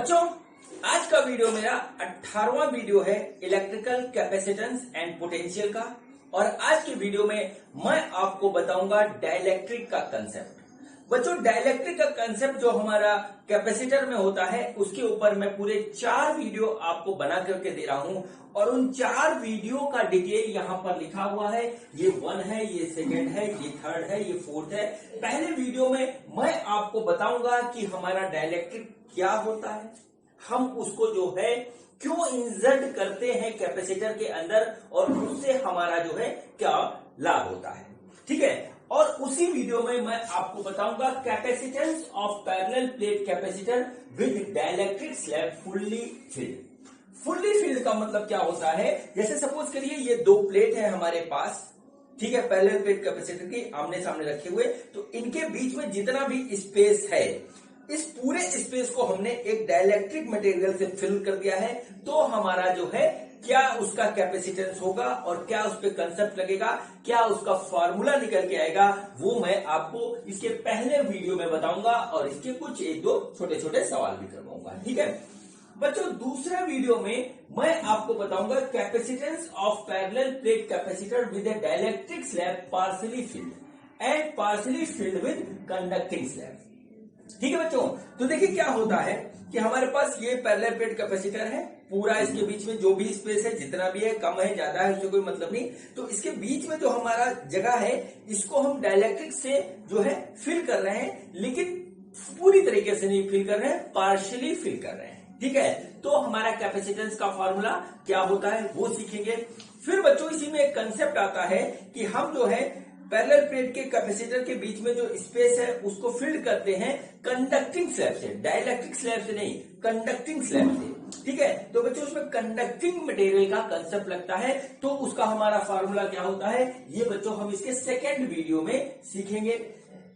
बच्चों, आज का वीडियो मेरा 18वां वीडियो है इलेक्ट्रिकल कैपेसिटेंस एंड पोटेंशियल का। और आज के वीडियो में मैं आपको बताऊंगा डाइलेक्ट्रिक का कंसेप्ट। बच्चों, डाइलेक्ट्रिक का कंसेप्ट जो हमारा कैपेसिटर में होता है उसके ऊपर मैं पूरे 4 वीडियो आपको बना करके दे रहा हूं और उन 4 वीडियो का डिटेल यहां पर लिखा हुआ है। ये 1 है, ये 2 है, ये 3 है, ये 4 है। पहले वीडियो में मैं आपको बताऊंगा कि हमारा डाइलेक्ट्रिक क्या होता है, हम उसको जो है क्यों इंसर्ट करते हैं कैपेसिटर के अंदर और उससे हमारा जो है क्या लाभ होता है। ठीक है, और उसी वीडियो में मैं आपको बताऊंगा capacitance of parallel plate capacitor with dielectric slab fully filled. Fully filled का मतलब क्या होता है, जैसे सपोज करिए ये 2 प्लेट है हमारे पास, ठीक है, पैरेलल प्लेट कैपेसिटर की आमने सामने रखे हुए, तो इनके बीच में जितना भी स्पेस है इस पूरे स्पेस को हमने एक डाइलेक्ट्रिक मटेरियल से फिल कर दिया है। तो हमारा जो है क्या उसका कैपेसिटेंस होगा और क्या उस पर कंसेप्ट लगेगा, क्या उसका फॉर्मूला निकल के आएगा, वो मैं आपको इसके पहले वीडियो में बताऊंगा और इसके कुछ 1-2 छोटे छोटे सवाल भी करवाऊंगा। ठीक है बच्चों, दूसरे वीडियो में मैं आपको बताऊंगा capacitance of parallel plate capacitor with A dielectric slab partially filled and partially filled with conducting slab. ठीक है बच्चों, तो देखिए क्या होता है कि हमारे पास ये पैरेलल प्लेट कैपेसिटर है, पूरा इसके बीच में जो भी स्पेस है, जितना भी है, कम है ज्यादा है, उससे कोई मतलब नहीं। तो इसके बीच में जो हमारा जगह है इसको हम डाइलेक्ट्रिक से जो है फिल कर रहे हैं, लेकिन पूरी तरीके से नहीं फिल कर रहे हैं, पार्शियली फिल कर रहे हैं। ठीक है, तो हमारा कैपेसिटेंस का फॉर्मूला क्या होता है वो सीखेंगे। फिर बच्चों इसी में एक कंसेप्ट आता है कि हम जो है पैरेलल प्लेट के कैपेसिटर के बीच में जो स्पेस है उसको फिल्ड करते हैं कंडक्टिंग स्लैब से, डाइलेक्ट्रिक स्लैब से नहीं, कंडक्टिंग स्लैब से। ठीक है, तो बच्चों उसमें कंडक्टिंग मटेरियल का कंसेप्ट लगता है, तो उसका हमारा फार्मूला क्या होता है ये बच्चों हम इसके सेकेंड वीडियो में सीखेंगे।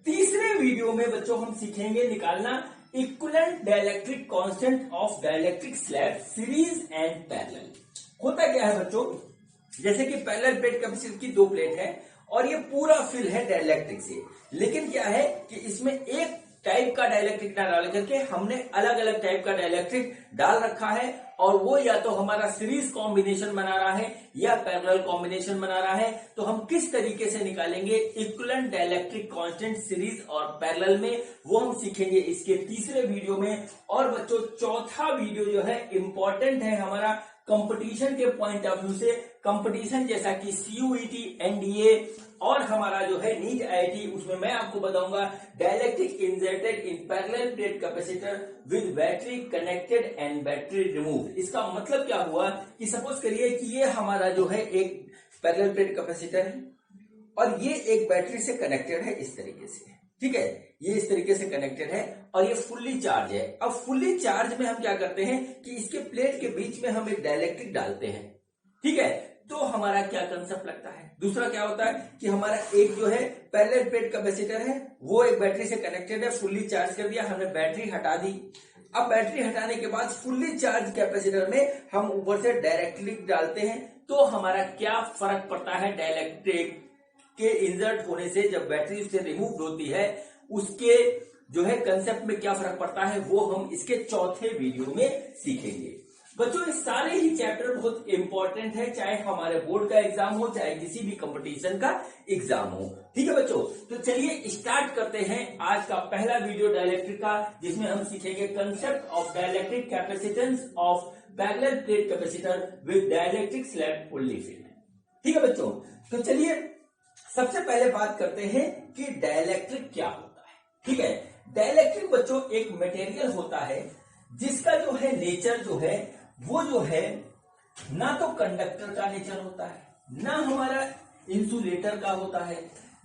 तीसरे वीडियो में बच्चों हम सीखेंगे निकालना equivalent dielectric constant of dielectric slab series and parallel. होता क्या है बच्चों, जैसे कि पैरेलल प्लेट कैपेसिटर की 2 प्लेट है और ये पूरा फिल है डाइलेक्ट्रिक से, लेकिन क्या है कि इसमें एक टाइप का डाइलेक्ट्रिक ना डाल करके हमने अलग अलग टाइप का डाइलेक्ट्रिक डाल रखा है, और वो या तो हमारा सीरीज कॉम्बिनेशन बना रहा है या पैरेलल कॉम्बिनेशन बना रहा है। तो हम किस तरीके से निकालेंगे इक्विवेलेंट डाइलेक्ट्रिक कांस्टेंट सीरीज और पैरेलल में, वो हम सीखेंगे इसके तीसरे वीडियो में। और बच्चों चौथा वीडियो जो है इंपॉर्टेंट है हमारा कंपटीशन के पॉइंट ऑफ व्यू से, कंपटीशन जैसा कि सीयूईटी, एनडीए और हमारा जो है नीट आईआईटी, उसमें मैं आपको बताऊंगा dielectric inserted in parallel plate capacitor with battery connected and battery removed. इसका मतलब क्या हुआ कि सपोज करिए कि ये हमारा जो है एक पैरेलल प्लेट कैपेसिटर है और ये एक बैटरी से कनेक्टेड है इस तरीके से। ठीक है, ये इस तरीके से कनेक्टेड है और ये फुल्ली चार्ज है। अब फुल्ली चार्ज में हम क्या करते हैं कि इसके प्लेट के बीच में हम एक डाइलेक्ट्रिक डालते हैं। ठीक है, तो हमारा क्या कंसेप्ट लगता है। दूसरा क्या होता है कि हमारा एक जो है पैरेलल प्लेट कैपेसिटर है, वो एक बैटरी से कनेक्टेड है, फुल्ली चार्ज कर दिया, हमने बैटरी हटा दी। अब बैटरी हटाने के बाद फुल्ली चार्ज कैपेसिटर में हम ऊपर से डाइलेक्ट्रिक डालते हैं। तो हमारा क्या फर्क पड़ता है डाइलेक्ट्रिक के इंसर्ट होने से, जब बैटरी उससे रिमूव होती है उसके जो है कंसेप्ट में क्या फर्क पड़ता है, वो हम इसके चौथे वीडियो में सीखेंगे। बच्चों ये सारे ही चैप्टर बहुत इंपॉर्टेंट है, चाहे हमारे बोर्ड का एग्जाम हो चाहे किसी भी कंपटीशन का एग्जाम हो। ठीक है बच्चों, तो चलिए स्टार्ट करते हैं आज का पहला वीडियो डाइलेक्ट्रिक का, जिसमें हम सीखेंगे concept of dielectric capacitance of parallel plate capacitor with dielectric slab fully filled. ठीक है बच्चों, तो चलिए सबसे पहले बात करते हैं कि डाइलेक्ट्रिक क्या होता है। ठीक है, डाइलेक्ट्रिक बच्चों एक मटेरियल होता है जिसका जो है नेचर जो है वो जो है ना तो कंडक्टर का नेचर होता है, ना हमारा इंसुलेटर का होता है,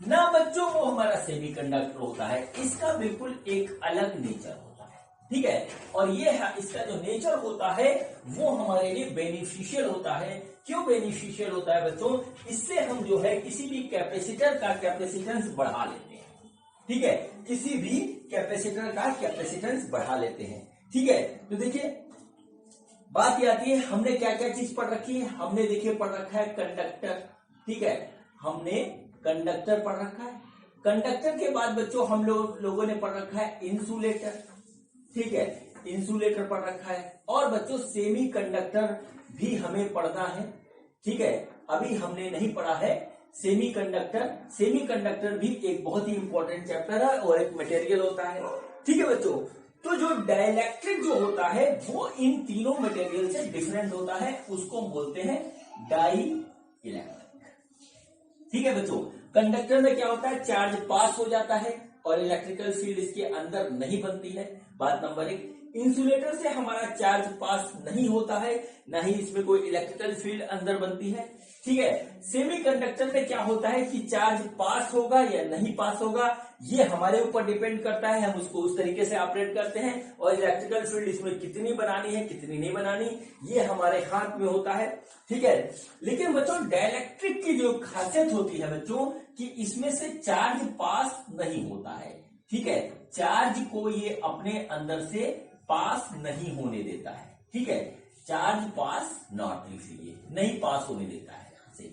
ना बच्चों वो हमारा सेमीकंडक्टर होता है। इसका बिल्कुल एक अलग नेचर होता है। ठीक है, और ये इसका जो नेचर होता है वो हमारे लिए बेनिफिशियल होता है। क्यों बेनिफिशियल होता है बच्चों, इससे हम जो है किसी भी कैपेसिटर का कैपेसिटेंस बढ़ा लेते हैं। ठीक है, किसी भी कैपेसिटर का कैपेसिटेंस बढ़ा लेते हैं। ठीक है, तो देखिए बात ये आती है हमने क्या क्या चीज पढ़ रखी है। हमने देखिए पढ़ रखा है कंडक्टर। ठीक है, हमने कंडक्टर पढ़ रखा है। कंडक्टर के बाद बच्चों हम लोगों ने पढ़ रखा है इंसुलेटर। ठीक है, इंसुलेटर पढ़ रखा है और बच्चों सेमी कंडक्टर भी हमें पढ़ना है। ठीक है, अभी हमने नहीं पढ़ा है सेमी कंडक्टर। सेमी कंडक्टर भी एक बहुत ही इंपॉर्टेंट चैप्टर है और एक मटेरियल होता है। ठीक है बच्चों, तो जो डाइलेक्ट्रिक जो होता है वो इन तीनों मटेरियल से डिफरेंट होता है, उसको हम बोलते हैं डाई इलेक्ट्रिक। ठीक है बच्चों, कंडक्टर में क्या होता है, चार्ज पास हो जाता है और इलेक्ट्रिकल फील्ड इसके अंदर नहीं बनती है। बात नंबर एक। इंसुलेटर से हमारा चार्ज पास नहीं होता है, ना ही इसमें कोई इलेक्ट्रिकल फील्ड अंदर बनती है। ठीक है, सेमीकंडक्टर में क्या होता है कि चार्ज पास होगा या नहीं पास होगा ये हमारे ऊपर डिपेंड करता है, हम उसको उस तरीके से ऑपरेट करते हैं और इलेक्ट्रिकल फील्ड इसमें कितनी बनानी है कितनी नहीं बनानी ये हमारे हाथ में होता है। ठीक है, लेकिन बच्चों डाइलेक्ट्रिक की जो खासियत होती है बच्चों कि इसमें से चार्ज पास नहीं होता है। ठीक है, चार्ज को ये अपने अंदर से पास नहीं होने देता है। ठीक है, चार्ज पास नॉट लिख लीजिए, नहीं पास होने देता है यहां से।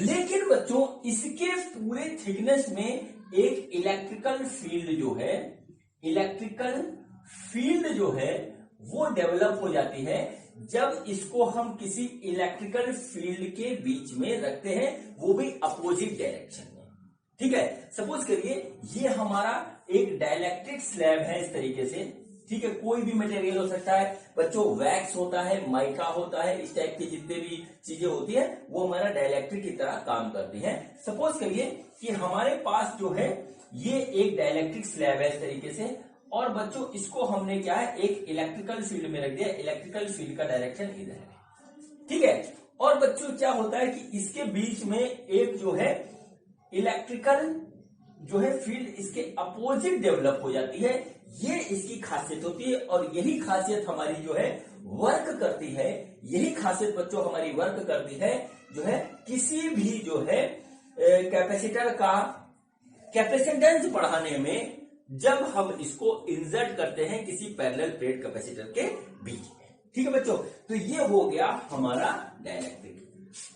लेकिन बच्चों इसके पूरे थिकनेस में एक इलेक्ट्रिकल फील्ड जो है वो डेवलप हो जाती है जब इसको हम किसी इलेक्ट्रिकल फील्ड के बीच में रखते हैं, वो भी अपोजिट डायरेक्शन में। ठीक है, सपोज करिए ये हमारा एक डाइलेक्ट्रिक स्लैब है इस तरीके से। ठीक है, कोई भी मटेरियल हो सकता है बच्चों, वैक्स होता है, माइका होता है, इस टाइप की जितने भी चीजें होती है वो हमारा डाइलेक्ट्रिक की तरह काम करती हैं। सपोज करिए कि हमारे पास जो है ये एक डाइलेक्ट्रिक स्लैब है इस तरीके से और बच्चों इसको हमने क्या है एक इलेक्ट्रिकल फील्ड में रख दिया। इलेक्ट्रिकल फील्ड का डायरेक्शन इधर है। ठीक है, और बच्चों क्या होता है कि इसके बीच में एक जो है इलेक्ट्रिकल जो है फील्ड इसके अपोजिट डेवलप हो जाती है। ये इसकी खासियत होती है और यही खासियत हमारी जो है वर्क करती है। यही खासियत बच्चों हमारी वर्क करती है जो है किसी भी जो है कैपेसिटर का कैपेसिटेंस बढ़ाने में, जब हम इसको इंसर्ट करते हैं किसी पैरेलल प्लेट कैपेसिटर के बीच में। ठीक है बच्चों, तो ये हो गया हमारा डाइलेक्ट्रिक।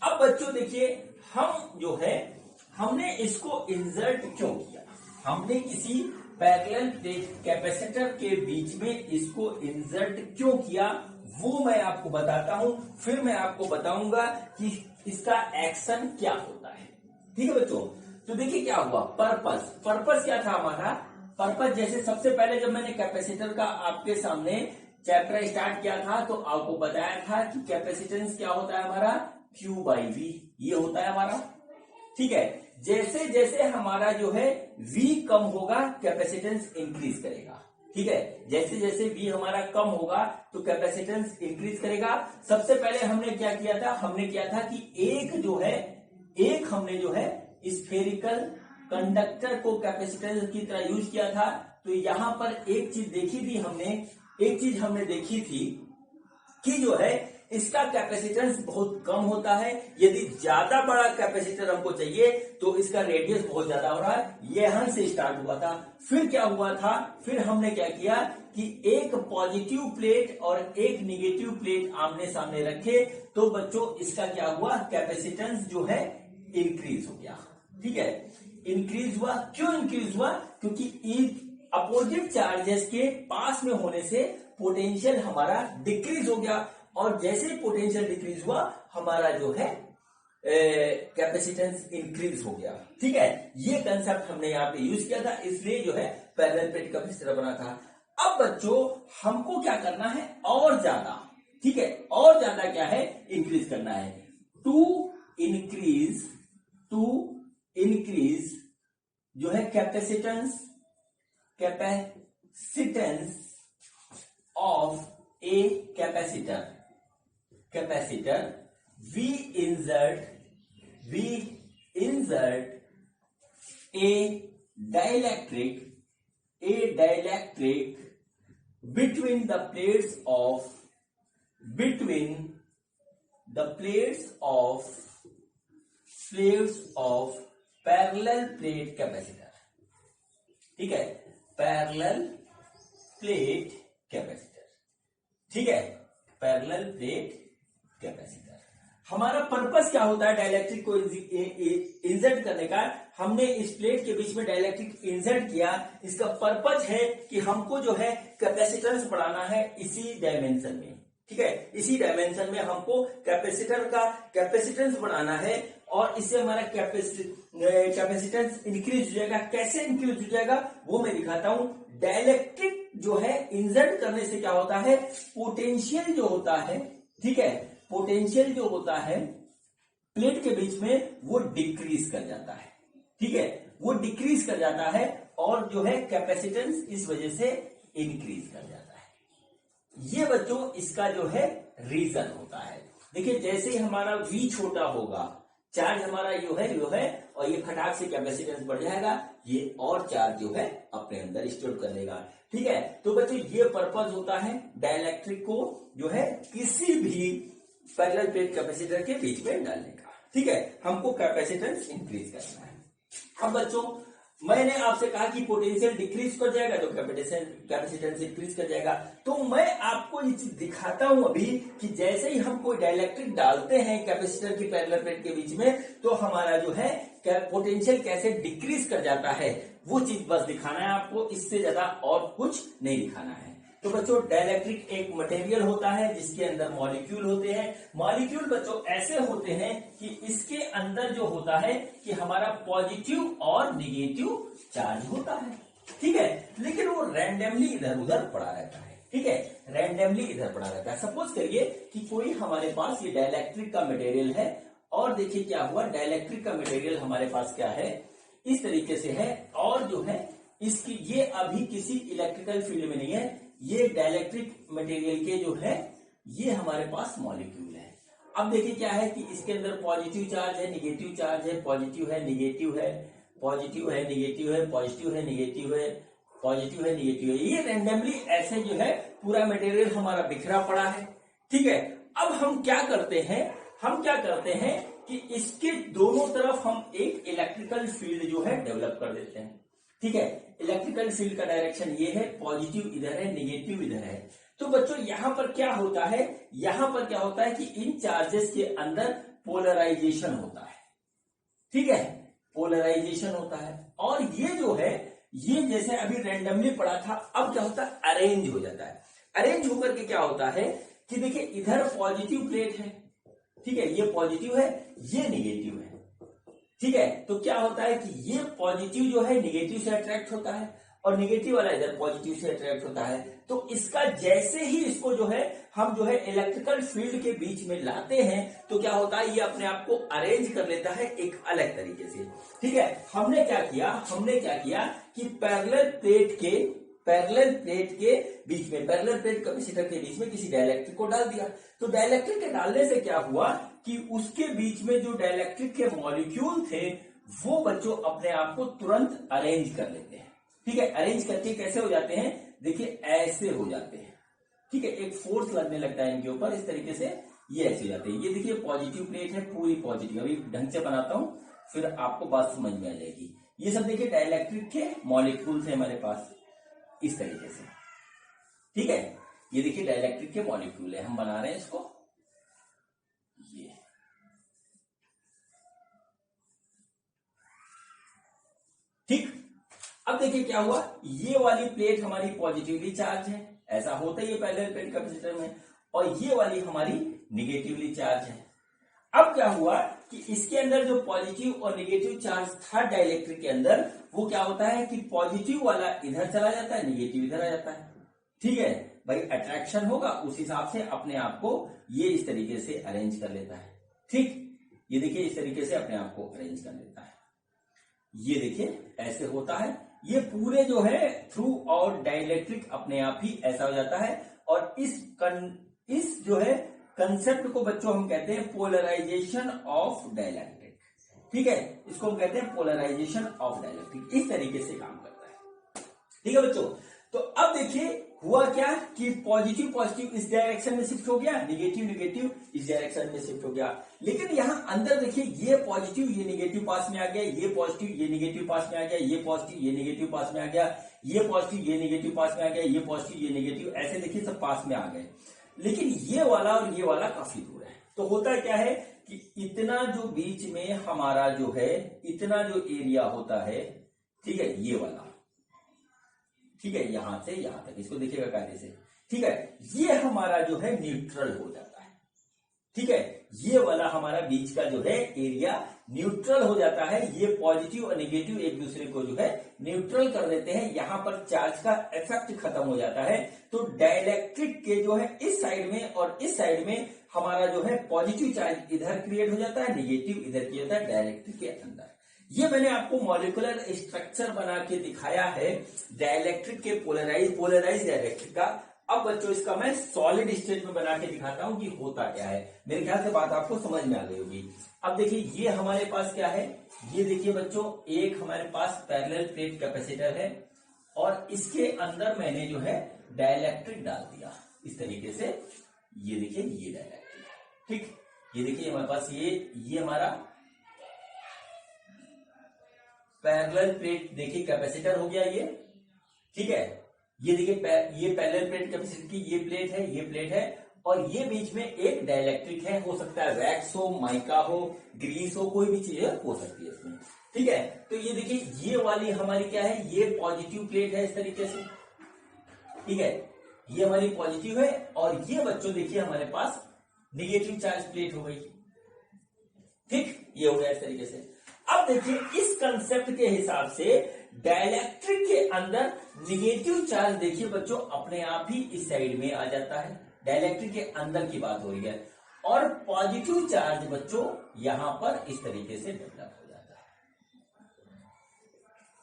अब बच्चों देखिए हम जो है हमने इसको इंसर्ट क्यों किया, हमने किसी पैरेलल प्लेट कैपेसिटर के बीच में इसको इंसर्ट क्यों किया वो मैं आपको बताता हूं, फिर मैं आपको बताऊंगा कि इसका एक्शन क्या होता है। ठीक है बच्चों, तो देखिए क्या हुआ, पर्पस क्या था हमारा। पर्पस जैसे सबसे पहले जब मैंने कैपेसिटर का आपके सामने चैप्टर स्टार्ट किया था तो आपको बताया था कि कैपेसिटेंस क्या होता है हमारा, Q/V ये होता है हमारा। ठीक है, जैसे जैसे हमारा जो है V कम होगा कैपेसिटेंस इंक्रीज करेगा। ठीक है, जैसे जैसे V हमारा कम होगा तो कैपेसिटेंस इंक्रीज करेगा। सबसे पहले हमने क्या किया था, हमने किया था कि हमने जो है स्फेरिकल कंडक्टर को कैपेसिटेंस की तरह यूज किया था। तो यहां पर एक चीज हमने देखी थी कि जो है इसका कैपेसिटेंस बहुत कम होता है। यदि ज्यादा बड़ा कैपेसिटर हमको चाहिए तो इसका रेडियस बहुत ज्यादा हो रहा है। यहां से स्टार्ट हुआ था। फिर क्या हुआ था, फिर हमने क्या किया कि एक पॉजिटिव प्लेट और एक निगेटिव प्लेट आमने सामने रखे तो बच्चों इसका क्या हुआ, कैपेसिटेंस जो है इंक्रीज हो गया। ठीक है, इंक्रीज हुआ। क्यों इंक्रीज हुआ, क्योंकि अपोजिट चार्जेस के पास में होने से पोटेंशियल हमारा डिक्रीज हो गया और जैसे ही पोटेंशियल डिक्रीज हुआ हमारा जो है कैपेसिटेंस इंक्रीज हो गया। ठीक है, ये कंसेप्ट हमने यहाँ पे यूज किया था, इसलिए जो है पैरेलल प्लेट कैपेसिटर बना था। अब बच्चों हमको क्या करना है और ज्यादा, ठीक है, और ज्यादा क्या है इंक्रीज करना है। टू इंक्रीज जो है capacitance of a capacitor we insert a dielectric between the plates of parallel plate capacitor। ठीक है, पैरेलल प्लेट कैपेसिटर। ठीक है, पैरेलल प्लेट कैपेसिटर। हमारा पर्पस क्या होता है डाइलेक्ट्रिक को इंसर्ट करने का? हमने इस प्लेट के बीच में डाइलेक्ट्रिक इंसर्ट किया, इसका पर्पस है कि हमको जो है कैपेसिटेंस बढ़ाना है इसी डायमेंशन में, ठीक है, इसी डायमेंशन में हमको कैपेसिटर का कैपेसिटेंस बढ़ाना है और इससे हमारा कैपेसिटेंस इंक्रीज हो जाएगा। कैसे इंक्रीज हो जाएगा वो मैं दिखाता हूं। डाइलेक्ट्रिक जो है इंसर्ट करने से क्या होता है, पोटेंशियल जो होता है, ठीक है, पोटेंशियल जो होता है प्लेट के बीच में वो डिक्रीज कर जाता है, ठीक है, वो डिक्रीज कर जाता है और जो है कैपेसिटेंस इस वजह से इंक्रीज कर जाता है। ये बच्चों इसका जो है रीजन होता है। देखिए जैसे ही हमारा V छोटा होगा, चार्ज हमारा यो है और ये फटाक से कैपेसिटेंस बढ़ जाएगा, ये और चार्ज जो है अपने अंदर स्टोर कर लेगा, ठीक है। तो बच्चों ये पर्पस होता है डाइलेक्ट्रिक को जो है किसी भी पैरेलल प्लेट कैपेसिटर के बीच में डालने का, ठीक है, हमको कैपेसिटेंस इंक्रीज करना है। अब बच्चों मैंने आपसे कहा कि पोटेंशियल डिक्रीज कर जाएगा तो कैपेसिटेंस इंक्रीज कर जाएगा। तो मैं आपको ये चीज दिखाता हूं अभी कि जैसे ही हम कोई डाइलेक्ट्रिक डालते हैं कैपेसिटर की पैरेलल प्लेट के बीच में तो हमारा जो है पोटेंशियल कैसे डिक्रीज कर जाता है, वो चीज बस दिखाना है आपको, इससे ज्यादा और कुछ नहीं दिखाना है। तो बच्चों डाइलेक्ट्रिक एक मटेरियल होता है जिसके अंदर मॉलिक्यूल होते हैं। मॉलिक्यूल बच्चों ऐसे होते हैं कि इसके अंदर जो होता है कि हमारा पॉजिटिव और निगेटिव चार्ज होता है, ठीक है, लेकिन वो रैंडमली इधर उधर पड़ा रहता है, ठीक है, रैंडमली इधर पड़ा रहता है। सपोज करिए कि कोई हमारे पास ये डाइलेक्ट्रिक का मटेरियल है और देखिए क्या हुआ, डाइलेक्ट्रिक का मटेरियल हमारे पास क्या है, इस तरीके से है और जो है इसकी ये अभी किसी इलेक्ट्रिकल फील्ड में नहीं है, ये डाइलेक्ट्रिक मटेरियल के जो है ये हमारे पास मॉलिक्यूल है। अब देखिए क्या है कि इसके अंदर पॉजिटिव चार्ज है, निगेटिव चार्ज है, पॉजिटिव है, निगेटिव है, पॉजिटिव है, निगेटिव है, पॉजिटिव है, निगेटिव है, पॉजिटिव है, निगेटिव है, ये रैंडमली ऐसे जो है पूरा मटेरियल हमारा बिखरा पड़ा है, ठीक है। अब हम क्या करते हैं कि इसके दोनों तरफ हम एक इलेक्ट्रिकल फील्ड जो है डेवलप कर देते हैं, ठीक है। इलेक्ट्रिकल फील्ड का डायरेक्शन ये है, पॉजिटिव इधर है, निगेटिव इधर है। तो बच्चों यहां पर क्या होता है कि इन चार्जेस के अंदर पोलराइजेशन होता है, ठीक है, पोलराइजेशन होता है और ये जो है ये जैसे अभी रैंडमली पड़ा था, अब क्या होता है, अरेंज हो जाता है। अरेंज होकर के क्या होता है कि देखिए इधर पॉजिटिव प्लेट है, ठीक है, ये पॉजिटिव है, ये निगेटिव है, ठीक है। तो क्या होता है कि ये पॉजिटिव जो है निगेटिव से अट्रैक्ट होता है और निगेटिव वाला इधर पॉजिटिव से अट्रैक्ट होता है। तो इसका जैसे ही इसको जो है हम जो है इलेक्ट्रिकल फील्ड के बीच में लाते हैं तो क्या होता है, ये अपने आप को अरेंज कर लेता है एक अलग तरीके से, ठीक है। हमने क्या किया कि पैरेलल प्लेट के बीच में, पैरेलल प्लेट कैपेसिटर के बीच में किसी डाइलेक्ट्रिक को डाल दिया। तो डाइलेक्ट्रिक के डालने से क्या हुआ कि उसके बीच में जो डाइलेक्ट्रिक के मॉलिक्यूल थे वो बच्चों अपने आप को तुरंत अरेंज कर लेते हैं, ठीक है। अरेंज करके कैसे हो जाते हैं, देखिए ऐसे हो जाते हैं, ठीक है, एक फोर्स लगने लगता है इनके ऊपर, इस तरीके से ये ऐसे हो जाते हैं। ये देखिए पॉजिटिव प्लेट है, पूरी पॉजिटिव, अभी ढंग से बनाता हूं फिर आपको बात समझ में आ जाएगी। ये सब देखिए डाइलेक्ट्रिक के मॉलिक्यूल्स है हमारे पास इस तरीके से, ठीक है। ये देखिए डाइलेक्ट्रिक के मॉलिक्यूल है, हम बना रहे हैं इसको, ये ठीक। अब देखिए क्या हुआ, ये वाली प्लेट हमारी पॉजिटिवली चार्ज है, ऐसा होता ही है पैरेलल प्लेट कैपेसिटर में, और ये वाली हमारी निगेटिवली चार्ज है। अब क्या हुआ कि इसके अंदर जो पॉजिटिव और निगेटिव चार्ज था डाइलेक्ट्रिक के अंदर, वो क्या होता है कि पॉजिटिव वाला इधर चला जाता है, निगेटिव इधर आ जाता है, ठीक है भाई। अट्रैक्शन होगा उस हिसाब से अपने आप को ये इस तरीके से अरेंज कर लेता है, ठीक। ये देखिए इस तरीके से अपने आप को अरेंज कर लेता है, ये देखिए ऐसे होता है। ये पूरे जो है थ्रू और डाइलेक्ट्रिक अपने आप ही ऐसा हो जाता है। और इस जो है कंसेप्ट को बच्चों हम कहते हैं पोलराइजेशन ऑफ डाइलेक्ट्रिक, ठीक है, इसको हम कहते हैं पोलराइजेशन ऑफ डाइलेक्ट्रिक। इस तरीके से काम करता है, ठीक है बच्चों। तो अब देखिए हुआ क्या कि पॉजिटिव इस डायरेक्शन में शिफ्ट हो गया, निगेटिव इस डायरेक्शन में शिफ्ट हो गया। लेकिन यहां अंदर देखिए ये पॉजिटिव ये निगेटिव पास में आ गया, ये पॉजिटिव ये निगेटिव पास में आ गया, ये पॉजिटिव ये निगेटिव पास में आ गया, ये पॉजिटिव ये निगेटिव पास में आ गया, ये पॉजिटिव ये निगेटिव, ऐसे देखिए सब पास में आ गए। लेकिन ये वाला और ये वाला काफी दूर है, तो होता क्या है कि इतना जो बीच में हमारा जो है, इतना जो एरिया होता है, ठीक है, ये वाला, ठीक है, यहां से यहां तक, इसको देखिएगा कायदे से, ठीक है, ये हमारा जो है न्यूट्रल हो जाता है, ठीक है, ये वाला हमारा बीच का जो है एरिया न्यूट्रल हो जाता है। ये पॉजिटिव और नेगेटिव एक दूसरे को जो है न्यूट्रल कर देते हैं, यहां पर चार्ज का इफेक्ट खत्म हो जाता है। तो डाइलेक्ट्रिक के जो है इस साइड में और इस साइड में हमारा जो है पॉजिटिव चार्ज इधर क्रिएट हो जाता है, नेगेटिव इधर किया जाता है डाइलेक्ट्रिक के अंदर। ये मैंने आपको मॉलिक्यूलर स्ट्रक्चर बना के दिखाया है डाइलेक्ट्रिक के पोलराइज डाइलेक्ट्रिक का। अब बच्चों इसका मैं सॉलिड स्टेट में बना के दिखाता हूं कि होता क्या है। मेरे ख्याल से बात आपको समझ में आ गई होगी। अब देखिए ये हमारे पास क्या है, ये देखिए बच्चों, एक हमारे पास पैरेलल प्लेट कैपेसिटर है और इसके अंदर मैंने जो है डाइलेक्ट्रिक डाल दिया इस तरीके से। ये देखिए ये डाइलेक्ट्रिक, ठीक, ये देखिए हमारे पास ये हमारा पैरेलल प्लेट देखिए कैपेसिटर हो गया ये, ठीक है। ये देखिए ये पैरेलल प्लेट कैपेसिटर की ये प्लेट है, ये प्लेट है, और ये बीच में एक डाइलेक्ट्रिक है। हो सकता है वैक्स हो, माइका हो, ग्रीस हो, कोई भी चीज हो सकती है इसमें, ठीक है। तो ये देखिए ये वाली हमारी क्या है, ये पॉजिटिव प्लेट है इस तरीके से, ठीक है, ये हमारी पॉजिटिव है, और ये बच्चों देखिए हमारे पास निगेटिव चार्ज प्लेट हो गई, ठीक, ये हो गया इस तरीके से। अब देखिए इस कंसेप्ट के हिसाब से डाइलेक्ट्रिक के अंदर निगेटिव चार्ज देखिए बच्चों अपने आप ही इस साइड में आ जाता है, डाइलेक्ट्रिक के अंदर की बात हो रही है, और पॉजिटिव चार्ज बच्चों यहां पर इस तरीके से डेवलप हो जाता है,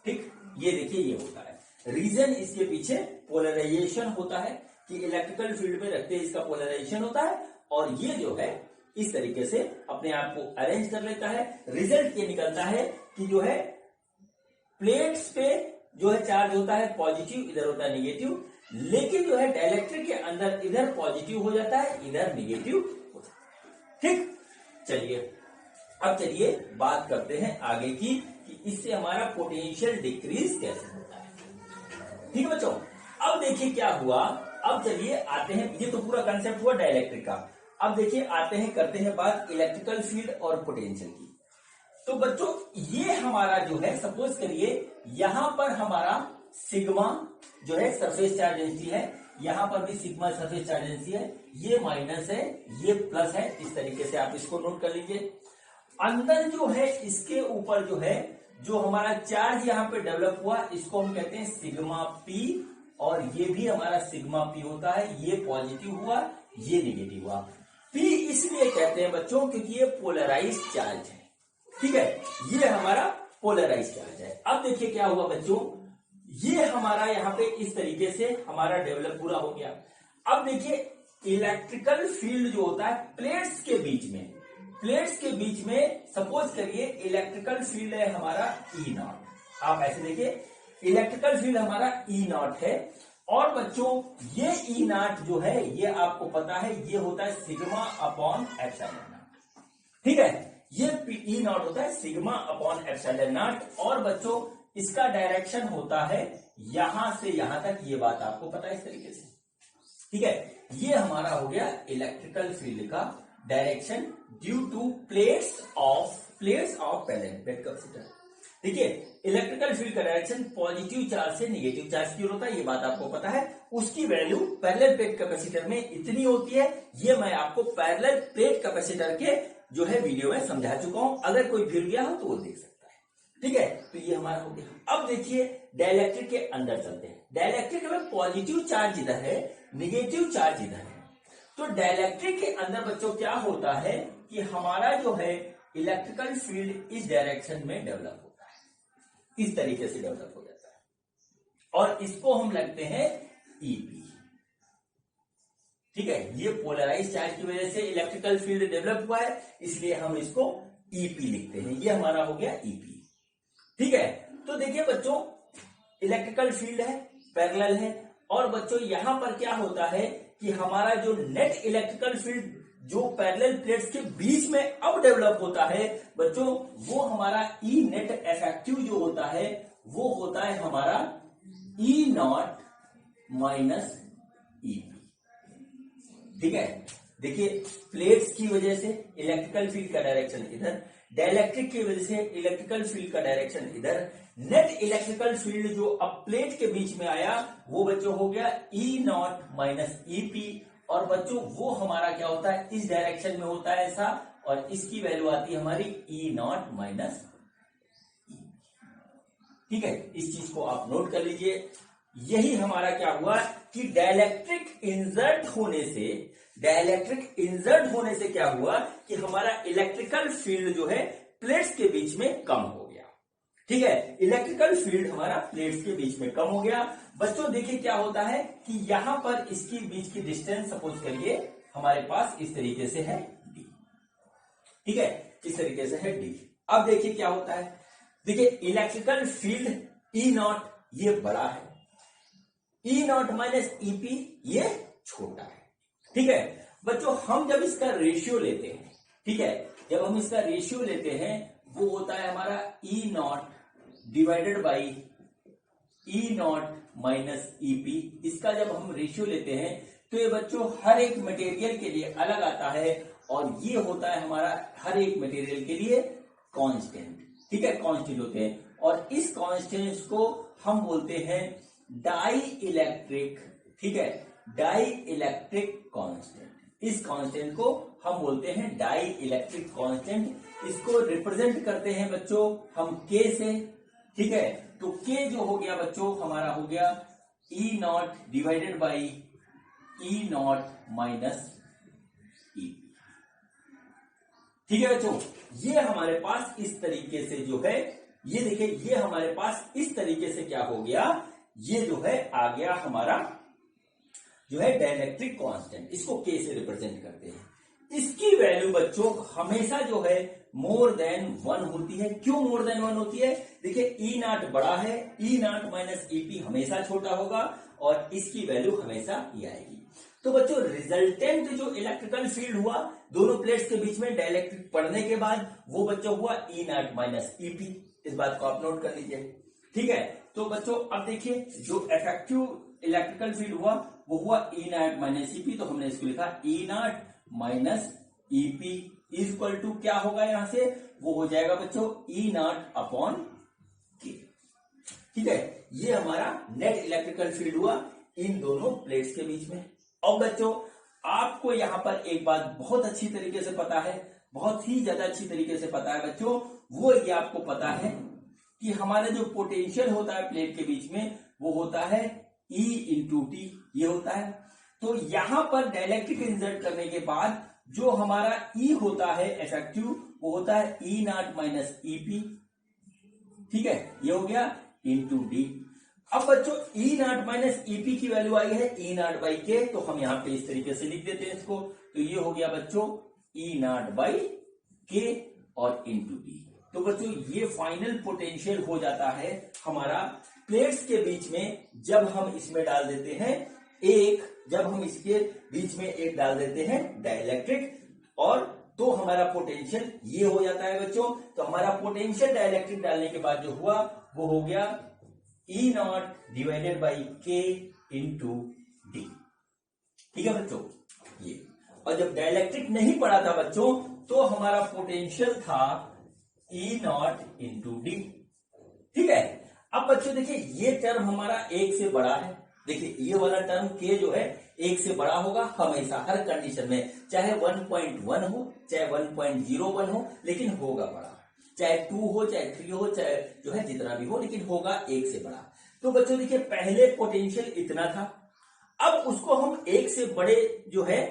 ठीक, ये देखिए ये होता है रीजन। इसके पीछे पोलराइजेशन होता है कि इलेक्ट्रिकल फील्ड में रखते इसका पोलराइजेशन होता है, और ये जो है इस तरीके से अपने आप को अरेंज कर लेता है। रिजल्ट ये निकलता है कि जो है प्लेट्स पे जो है चार्ज होता है पॉजिटिव, इधर होता है निगेटिव, लेकिन जो है डाइलेक्ट्रिक के अंदर इधर पॉजिटिव हो जाता है, इधर निगेटिव हो जाता है, ठीक। चलिए अब चलिए बात करते हैं आगे की कि इससे हमारा पोटेंशियल डिक्रीज कैसे होता है, ठीक है बच्चों। अब देखिए क्या हुआ, अब चलिए आते हैं, ये तो पूरा कंसेप्ट हुआ डाइलेक्ट्रिक का। अब देखिए आते हैं, करते हैं बात इलेक्ट्रिकल फील्ड और पोटेंशियल की। तो बच्चों ये हमारा जो है, सपोज करिए यहां पर हमारा सिग्मा जो है सरफेस चार्ज डेंसिटी है, यहां पर भी सिग्मा सरफेस चार्ज डेंसिटी है, ये माइनस है, ये प्लस है, इस तरीके से आप इसको नोट कर लीजिए। अंदर जो है इसके ऊपर जो है जो हमारा चार्ज यहां पे डेवलप हुआ, इसको हम कहते हैं सिग्मा पी, और ये भी हमारा सिग्मा पी होता है। ये पॉजिटिव हुआ, ये निगेटिव हुआ। पी इसलिए कहते हैं बच्चों क्योंकि ये पोलराइज चार्ज है, ठीक है, ये हमारा पोलराइज चार्ज है। अब देखिए क्या हुआ बच्चों, ये हमारा यहाँ पे इस तरीके से हमारा डेवलप पूरा हो गया। अब देखिए इलेक्ट्रिकल फील्ड जो होता है प्लेट्स के बीच में सपोज करिए इलेक्ट्रिकल फील्ड है हमारा ई नॉट। आप ऐसे देखिए इलेक्ट्रिकल फील्ड हमारा ई नॉट है, और बच्चों ये ई नॉट जो है ये आपको पता है ये होता है सिग्मा अपॉन एप्सिलॉन नॉट, ठीक है, ये ई नॉट होता है सिग्मा अपॉन एप्सिलॉन नॉट, और बच्चों इसका डायरेक्शन होता है यहां से यहां तक, ये बात आपको पता है इस तरीके से, ठीक है। ये हमारा हो गया इलेक्ट्रिकल फील्ड का direction due to plates of parallel plate capacitor. देखिए इलेक्ट्रिकल फील्ड का डायरेक्शन पॉजिटिव चार्ज से नेगेटिव चार्ज की ओर होता है, ये बात आपको पता है। उसकी वैल्यू पैरेलल प्लेट कैपेसिटर में इतनी होती है, ये मैं आपको पैरेलल प्लेट कैपेसिटर के जो है वीडियो में समझा चुका हूं, अगर कोई भूल गया हो तो वो देख सकता है, ठीक है। तो ये हमारा हो गया। अब देखिए डाइलेक्ट्रिक के अंदर चलते हैं। डाइलेक्ट्रिक में पॉजिटिव चार्ज इधर है, नेगेटिव चार्ज इधर है। तो डाइलेक्ट्रिक के अंदर बच्चों क्या होता है कि हमारा जो है इलेक्ट्रिकल फील्ड इस डायरेक्शन में डेवलप होता है, इस तरीके से डेवलप हो जाता है, और इसको हम लगते हैं ईपी, ठीक है। ये पोलराइज चार्ज की वजह से इलेक्ट्रिकल फील्ड डेवलप हुआ है, इसलिए हम इसको ईपी लिखते हैं। ये हमारा हो गया ईपी, ठीक है। तो देखिए बच्चों इलेक्ट्रिकल फील्ड है, पैरेलल है, और बच्चों यहां पर क्या होता है कि हमारा जो नेट इलेक्ट्रिकल फील्ड जो पैरेलल प्लेट्स के बीच में अब डेवलप होता है बच्चों, वो हमारा ई नेट इफेक्टिव जो होता है वो होता है हमारा ई नॉट माइनस ईपी, ठीक है। देखिए प्लेट्स की वजह से इलेक्ट्रिकल फील्ड का डायरेक्शन इधर, डाइलेक्ट्रिक की वजह से इलेक्ट्रिकल फील्ड का डायरेक्शन इधर, नेट इलेक्ट्रिकल फील्ड जो अब प्लेट के बीच में आया वो बच्चों हो गया ई नॉट माइनस ईपी, और बच्चों वो हमारा क्या होता है, इस डायरेक्शन में होता है ऐसा, और इसकी वैल्यू आती है हमारी ई नॉट माइनस ई। ठीक है, इस चीज को आप नोट कर लीजिए। यही हमारा क्या हुआ कि डाइलेक्ट्रिक इंसर्ट होने से क्या हुआ कि हमारा इलेक्ट्रिकल फील्ड जो है प्लेट्स के बीच में कम हो गया। ठीक है, इलेक्ट्रिकल फील्ड हमारा प्लेट्स के बीच में कम हो गया। बच्चों देखिए क्या होता है कि यहां पर इसकी बीच की डिस्टेंस सपोज करिए हमारे पास इस तरीके से है डी। ठीक है, इस तरीके से है डी। अब देखिए क्या होता है, देखिए इलेक्ट्रिकल फील्ड ई नॉट ये बड़ा है, ई नॉट माइनस ईपी ये छोटा है। ठीक है बच्चों, हम जब इसका रेशियो लेते हैं, ठीक है, जब हम इसका रेशियो लेते हैं वो होता है हमारा E naught divided by E naught minus EP. इसका जब हम रेशियो लेते हैं तो ये बच्चों हर एक मटेरियल के लिए अलग आता है, और ये होता है हमारा हर एक मटेरियल के लिए कांस्टेंट। ठीक है, कांस्टेंट होते हैं, और इस कांस्टेंट को हम बोलते हैं डाई इलेक्ट्रिक। ठीक है, डाई इलेक्ट्रिक कांस्टेंट, इस कांस्टेंट को हम बोलते हैं डाई इलेक्ट्रिक कांस्टेंट। इसको रिप्रेजेंट करते हैं बच्चों हम के से। ठीक है, तो के जो हो गया बच्चों हमारा हो गया E naught divided by E naught minus E. ठीक है बच्चों, ये हमारे पास इस तरीके से जो है, ये देखिए ये हमारे पास इस तरीके से क्या हो गया, ये जो है आ गया हमारा जो है डाइलेक्ट्रिक कांस्टेंट। इसको के से रिप्रेजेंट करते हैं। इसकी वैल्यू बच्चों हमेशा जो है मोर देन 1 होती है। क्यों मोर देन 1 होती है, देखिए ई नॉट बड़ा है, ई नॉट माइनस ईपी हमेशा छोटा होगा, और इसकी वैल्यू हमेशा ये आएगी। तो बच्चों रिजल्टेंट जो इलेक्ट्रिकल फील्ड हुआ दोनों प्लेट्स के बीच में डाइलेक्ट्रिक पढ़ने के बाद, वो बच्चों हुआ ई नॉट माइनस ईपी। इस बात को आप नोट कर लीजिए। ठीक है, तो बच्चों अब देखिए जो इफेक्टिव इलेक्ट्रिकल फील्ड हुआ वो हुआ ई नॉट माइनस ईपी, तो हमने इसको लिखा E naught minus EP is equal to क्या होगा, यहां से वो हो जाएगा बच्चों ई नॉट अपॉन के। ठीक है, ये हमारा नेट इलेक्ट्रिकल फील्ड हुआ इन दोनों प्लेट्स के बीच में। अब बच्चों आपको यहां पर एक बात बहुत अच्छी तरीके से पता है, बहुत ही ज्यादा अच्छी तरीके से पता है बच्चों, वो ये आपको पता है कि हमारा जो पोटेंशियल होता है प्लेट के बीच में वो होता है E इंटू टी, ये होता है। तो यहां पर डाइलेक्ट्रिक इंसर्ट करने के बाद जो हमारा E होता है इफेक्टिव, वो होता है ई नॉट माइनस ईपी। ठीक है, ये हो गया इंटू डी। अब बच्चों ई नॉट माइनस ईपी की वैल्यू आई है ई नॉट बाई के, तो हम यहां पे इस तरीके से लिख देते हैं इसको। तो ये हो गया बच्चों ई नॉट बाई के और इंटू डी। तो बच्चों ये फाइनल पोटेंशियल हो जाता है हमारा प्लेट्स के बीच में, जब हम इसमें डाल देते हैं एक, जब हम इसके बीच में एक डाल देते हैं डाइलेक्ट्रिक, और तो हमारा पोटेंशियल ये हो जाता है बच्चों। तो हमारा पोटेंशियल डाइलेक्ट्रिक डालने के बाद जो हुआ वो हो गया ई नॉट डिवाइडेड बाई के इंटू डी। ठीक है बच्चों, ये, और जब डाइलेक्ट्रिक नहीं पड़ा था बच्चों तो हमारा पोटेंशियल था ई नॉट इंटू डी। ठीक है, अब बच्चों देखिए ये टर्म हमारा एक से बड़ा है। देखिए ये वाला टर्म के जो है एक से बड़ा होगा हमेशा, हर कंडीशन में, चाहे 1.1 हो चाहे 1.01 हो, लेकिन होगा बड़ा। चाहे 2 हो चाहे 3 हो चाहे जो है जितना भी हो, लेकिन होगा एक से बड़ा। तो बच्चों देखिए पहले पोटेंशियल इतना था, अब उसको हम एक से बड़े जो है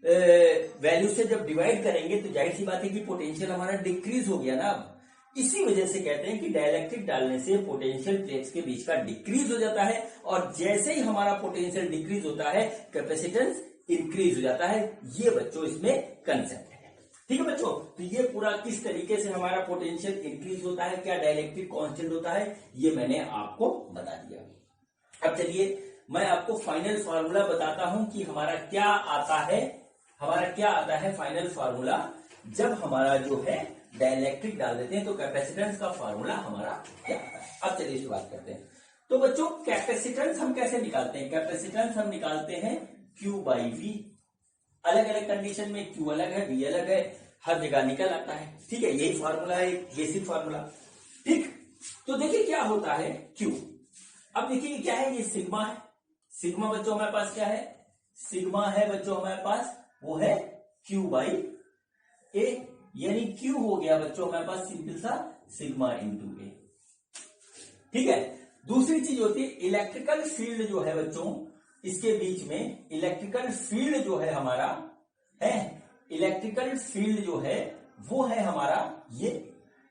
वैल्यू से जब डिवाइड करेंगे तो जाहिर सी बात है कि पोटेंशियल हमारा डिक्रीज हो गया ना। अब इसी वजह से कहते हैं कि डाइलेक्ट्रिक डालने से पोटेंशियल प्लेट्स के बीच का डिक्रीज हो जाता है, और जैसे ही हमारा पोटेंशियल डिक्रीज होता है कैपेसिटेंस इंक्रीज हो जाता है। ये बच्चों इसमें कंसेप्ट है। ठीक है बच्चों, तो ये पूरा किस तरीके से हमारा पोटेंशियल इंक्रीज होता है, क्या डाइलेक्ट्रिक कांस्टेंट होता है, ये मैंने आपको बता दिया। अब चलिए मैं आपको फाइनल फार्मूला बताता हूं कि हमारा क्या आता है, हमारा क्या आता है फाइनल फार्मूला जब हमारा जो है डाइलेक्ट्रिक डाल देते हैं तो कैपेसिटेंस का फार्मूला हमारा क्या आता है। अब चलिए इसकी बात करते हैं। तो बच्चों कैपेसिटेंस हम कैसे निकालते हैं, कैपेसिटेंस हम निकालते हैं Q बाई V। अलग अलग कंडीशन में Q अलग है, V अलग है, हर जगह निकल आता है। ठीक है, यही फॉर्मूला है, बेसिक फॉर्मूला। ठीक, तो देखिए क्या होता है Q। अब देखिए क्या है, ये सिग्मा है। सिग्मा बच्चों हमारे पास क्या है, सिग्मा है बच्चों हमारे पास, वो है Q बाई ए, यानी Q हो गया बच्चों हमारे पास सिंपल सा सिग्मा इंटू ए। ठीक है, दूसरी चीज होती है इलेक्ट्रिकल फील्ड जो है बच्चों, इसके बीच में इलेक्ट्रिकल फील्ड जो है हमारा है, इलेक्ट्रिकल फील्ड जो है वो है हमारा ये।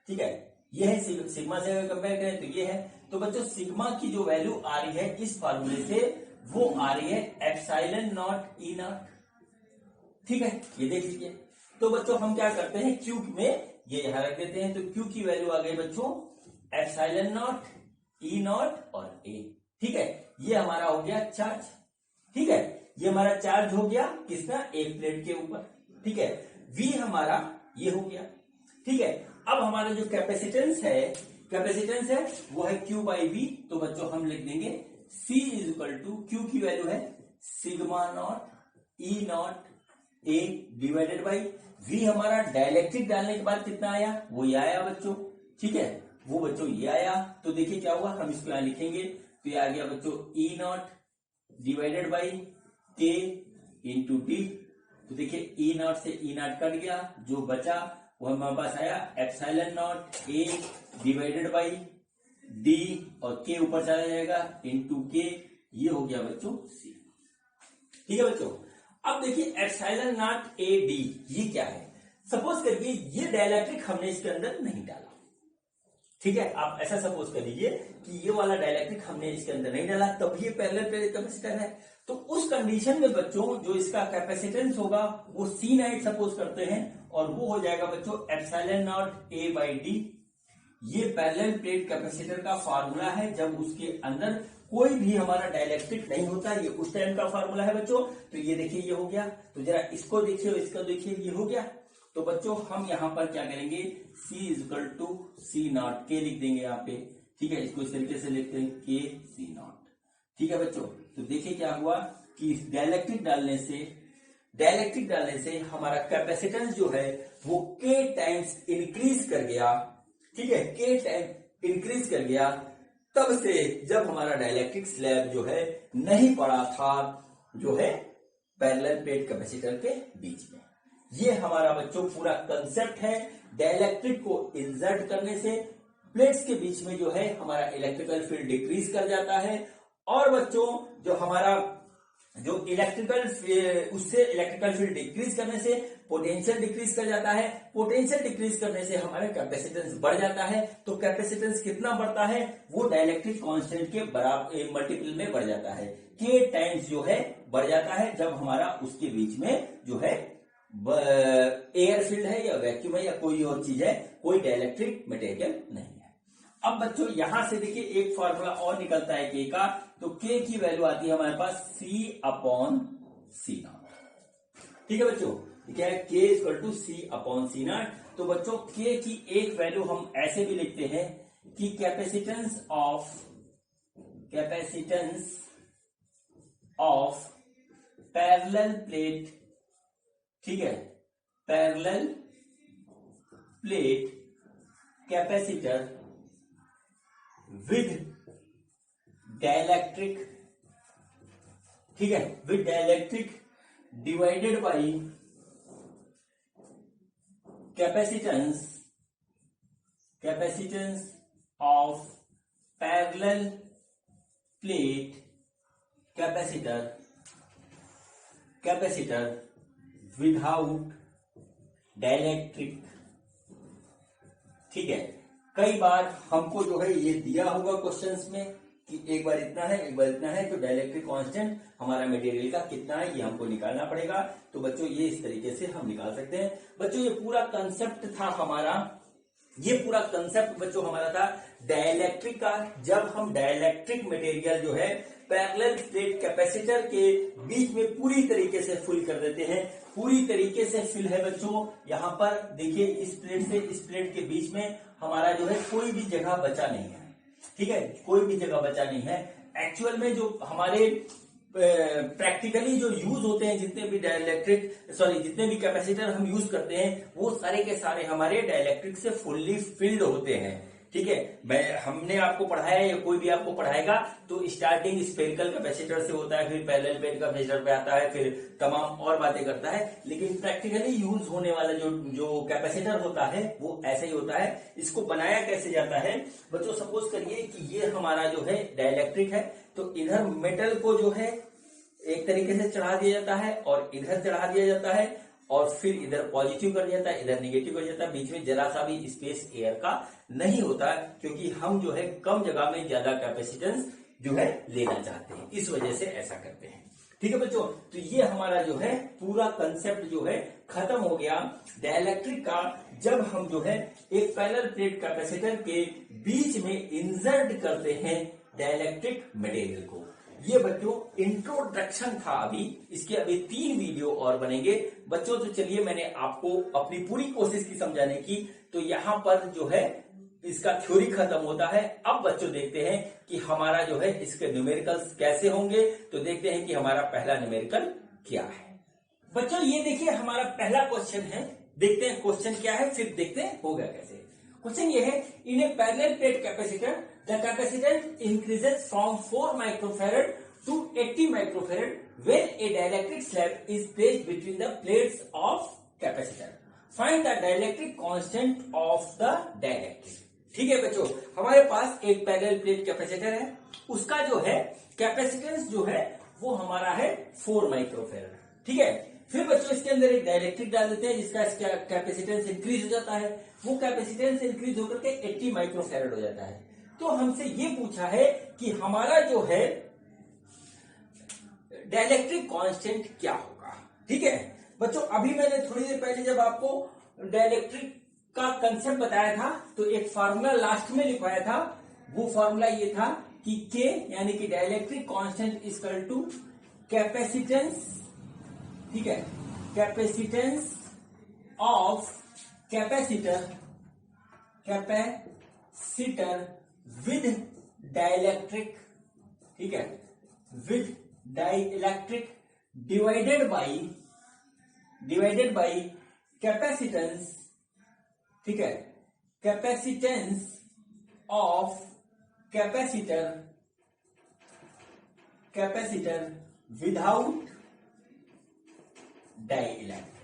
ठीक है, ये है सिग्मा से अगर कंपेयर करें तो ये है। तो बच्चों सिग्मा की जो वैल्यू आ रही है इस फार्मूले से, वो आ रही है एप्सिलॉन नॉट ई नॉट। ठीक है, ये देख लीजिए। तो बच्चों हम क्या करते हैं, क्यू में ये यहां रख देते हैं, तो क्यू की वैल्यू आ गई बच्चों एप्सिलॉन नॉट ई नॉट और ए। ठीक है, ये हमारा हो गया चार्ज। ठीक है, ये हमारा चार्ज हो गया किसका, एक प्लेट के ऊपर। ठीक है, वी हमारा ये हो गया। ठीक है, अब हमारा जो कैपेसिटेंस है वो है Q बाई वी। तो बच्चों हम लिख देंगे C is equal to, Q की वैल्यू है sigma naught E naught A divided by V. हमारा डाइलेक्ट्रिक डालने के बाद कितना आया, वो ये आया बच्चों। ठीक है, वो बच्चों ये आया। तो देखिए क्या हुआ, हम इसको यहां लिखेंगे, तो ये आ गया बच्चों ई नॉट डिवाइडेड बाई के इंटू डी। तो देखिए ई नॉट से ई नॉट कट गया, जो बचा वो हमारे पास आया epsilon not A divided by D, और के ऊपर चला जाएगा इंटू के, ये हो गया बच्चों सी। ठीक है बच्चों, अब देखिए एप्सिलॉन नॉट ए डी ये क्या है। सपोज करिए ये डाइलेक्ट्रिक हमने इसके अंदर नहीं डाला। ठीक है, आप ऐसा सपोज कर लीजिए कि ये वाला डाइलेक्ट्रिक हमने इसके अंदर नहीं डाला, तब ये पैरेलल प्लेट कैपेसिटर है। तो उस कंडीशन में बच्चों जो इसका कैपेसिटेंस होगा वो सी नाइट सपोज करते हैं, और वो हो जाएगा बच्चों epsilon not a by D. ये पैरेलल प्लेट कैपेसिटर का फार्मूला है, जब उसके अंदर कोई भी हमारा डाइलेक्ट्रिक नहीं होता, ये उस टाइम का फार्मूला है बच्चों। तो ये देखिए ये हो गया, तो जरा इसको देखिए और इसको देखिए, ये हो गया। तो बच्चों हम यहां पर क्या करेंगे, C is equal to C naught, K लिख देंगे यहाँ पे। ठीक है, इसको इस तरीके से लिखते हैं के सी नॉट। ठीक है बच्चों, तो देखिए क्या हुआ कि डाइलेक्ट्रिक डालने से हमारा कैपेसिटेंस जो है वो के टाइम्स इंक्रीज कर गया। ठीक है, के टाइम इंक्रीज कर गया तब से, जब हमारा डाइलेक्ट्रिक स्लैब जो है नहीं पड़ा था, जो है पैरेलल प्लेट कैपेसिटर के बीच में। ये हमारा बच्चों पूरा कंसेप्ट है। डाइलेक्ट्रिक को इंसर्ट करने से प्लेट्स के बीच में जो है हमारा इलेक्ट्रिकल फील्ड डिक्रीज कर जाता है, और बच्चों जो हमारा जो उससे इलेक्ट्रिकल फील्ड डिक्रीज करने से पोटेंशियल डिक्रीज कर जाता है। पोटेंशियल डिक्रीज करने से हमारा कैपेसिटेंस बढ़ जाता है। तो कैपेसिटेंस कितना बढ़ता है, वो डाइलेक्ट्रिक कांस्टेंट के बराबर मल्टीपल में बढ़ जाता है, के टाइम्स जो है बढ़ जाता है, जब हमारा उसके बीच में जो है एयर फील्ड है या वैक्यूम है या कोई और चीज है, कोई डाइलेक्ट्रिक मटेरियल नहीं है। अब बच्चों यहां से देखिए एक फॉर्मूला और निकलता है के का, तो के की वैल्यू आती है हमारे पास C अपॉन सी नॉट। ठीक है बच्चों, क्या है, K equal to C upon C naught. तो बच्चों के की एक वैल्यू हम ऐसे भी लिखते हैं कि कैपेसिटेंस ऑफ पैरेलल प्लेट, ठीक है, parallel plate capacitor with dielectric, ठीक है, with dielectric divided by capacitance of parallel plate capacitor without dielectric. ठीक है, कई बार हमको जो है ये दिया होगा क्वेश्चंस में कि एक बार इतना है एक बार इतना है, तो डाइलेक्ट्रिक कांस्टेंट हमारा मटेरियल का कितना है ये हमको निकालना पड़ेगा। तो बच्चों ये इस तरीके से हम निकाल सकते हैं। बच्चों ये पूरा कंसेप्ट था हमारा, ये पूरा कंसेप्ट बच्चों हमारा था डाइलेक्ट्रिक का। जब हम डाइलेक्ट्रिक मटेरियल जो है पैरेलल प्लेट कैपेसिटर के बीच में पूरी तरीके से फिल कर देते हैं, पूरी तरीके से फिल है बच्चों। यहां पर देखिए इस प्लेट से इस प्लेट के बीच में हमारा जो है कोई भी जगह बचा नहीं है। ठीक है, कोई भी जगह बचा नहीं है। एक्चुअल में जो हमारे प्रैक्टिकली जो यूज होते हैं, जितने भी जितने भी कैपेसिटर हम यूज करते हैं, वो सारे के सारे हमारे डाइलेक्ट्रिक से फुल्ली फिल्ड होते हैं। ठीक है, हमने आपको पढ़ाया या कोई भी आपको पढ़ाएगा तो स्टार्टिंग स्फेरिकल कैपेसिटर से होता है, फिर पैरेलल प्लेट कैपेसिटर पे आता है, फिर तमाम और बातें करता है। लेकिन प्रैक्टिकली यूज होने वाला जो कैपेसिटर होता है वो ऐसे ही होता है। इसको बनाया कैसे जाता है बच्चों, सपोज करिए कि ये हमारा जो है डाइलेक्ट्रिक है, तो इधर मेटल को जो है एक तरीके से चढ़ा दिया जाता है और इधर चढ़ा दिया जाता है, और फिर इधर पॉजिटिव कर दिया जाता है, इधर निगेटिव कर दिया जाता है। बीच में जरा सा भी स्पेस एयर का नहीं होता, क्योंकि हम जो है कम जगह में ज्यादा कैपेसिटेंस जो है लेना चाहते हैं, इस वजह से ऐसा करते हैं। ठीक है बच्चों, तो ये हमारा जो है पूरा कंसेप्ट जो है खत्म हो गया डाइलेक्ट्रिक का, जब हम जो है एक पैरेलल प्लेट कैपेसिटर के बीच में इंसर्ट करते हैं डाइलेक्ट्रिक मटेरियल को। ये बच्चों इंट्रोडक्शन था। इसके अभी 3 वीडियो और बनेंगे बच्चों। तो चलिए, मैंने आपको अपनी पूरी कोशिश की समझाने की, तो यहां पर जो है इसका थ्योरी खत्म होता है। अब बच्चों देखते हैं कि हमारा जो है इसके न्यूमेरिकल्स कैसे होंगे। तो देखते हैं कि हमारा पहला न्यूमेरिकल क्या है। बच्चों ये देखिए, हमारा पहला क्वेश्चन है। देखते हैं क्वेश्चन क्या है, फिर देखते हैं होगा कैसे। क्वेश्चन ये है, in a parallel plate capacitor the capacitance increases from 4 microfarad to 80 microfarad when a dielectric slab is placed between the plates of capacitor. Find the dielectric constant of the dielectric. ठीक है बच्चों, हमारे पास एक parallel plate capacitor है, उसका जो है capacitance जो है वो हमारा है 4 माइक्रोफेरेड। ठीक है, फिर बच्चों इसके अंदर एक डाइलेक्ट्रिक डाल देते हैं जिसका कैपेसिटेंस इंक्रीज हो जाता है। वो कैपेसिटेंस इंक्रीज होकर के 80 माइक्रोफेरेड हो जाता है। तो हमसे ये पूछा है कि हमारा जो है डाइलेक्ट्रिक कांस्टेंट क्या होगा। ठीक है बच्चों, अभी मैंने थोड़ी देर पहले जब आपको डाइलेक्ट्रिक का कंसेप्ट बताया था, तो एक फार्मूला लास्ट में लिखवाया था। वो फार्मूला ये था कि K यानी कि dielectric constant equal to capacitance, ठीक है, capacitance of capacitor with dielectric, ठीक है, with dielectric divided by capacitance, ठीक है, capacitance of capacitor without dielectric.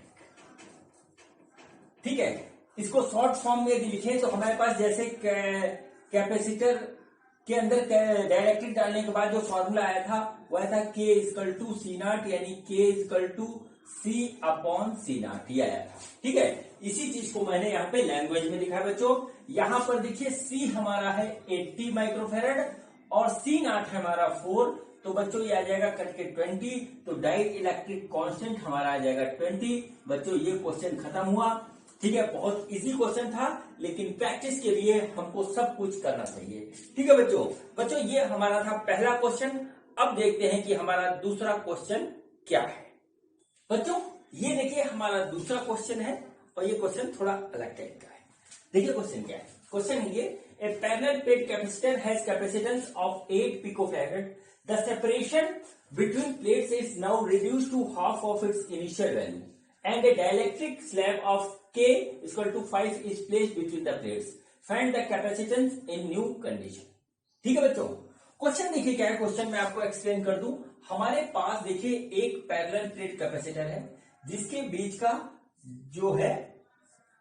ठीक है, इसको शॉर्ट फॉर्म में लिखें तो हमारे पास जैसे कैपेसिटर के अंदर डाइलेक्ट्रिक डालने के बाद जो फॉर्मूला आया था वो आया था K equal to C naught, यानी K equal to C upon C naught, ये आया था। ठीक है, इसी चीज को मैंने यहाँ पे लैंग्वेज में लिखा है बच्चों। यहाँ पर देखिए C हमारा है 80 माइक्रोफेरेड और C नॉट है हमारा 4, तो बच्चों ये आ जाएगा कट के 20, तो डाइलेक्ट्रिक कांस्टेंट हमारा आ जाएगा 20। बच्चों ये क्वेश्चन खत्म हुआ। ठीक है, बहुत इजी क्वेश्चन था, लेकिन प्रैक्टिस के लिए हमको सब कुछ करना चाहिए। ठीक है बच्चों ये हमारा था पहला क्वेश्चन। अब देखते हैं कि हमारा दूसरा क्वेश्चन क्या है। बच्चों ये देखिए हमारा दूसरा क्वेश्चन है, और ये क्वेश्चन थोड़ा अलग टाइप का है। देखिए क्वेश्चन क्या है। क्वेश्चन है ये, a parallel plate capacitor has capacitance of 8 picofarad. The separation between plates is now reduced to half of its initial value and a dielectric slab of K equal to 5 is placed between the plates. Find the capacitance in new condition. ठीक है बच्चों, question देखिए क्या है। Question मैं आपको explain कर दूं। हमारे पास देखिए एक पैरेलल प्लेट कैपेसिटर है जिसके बीच का जो है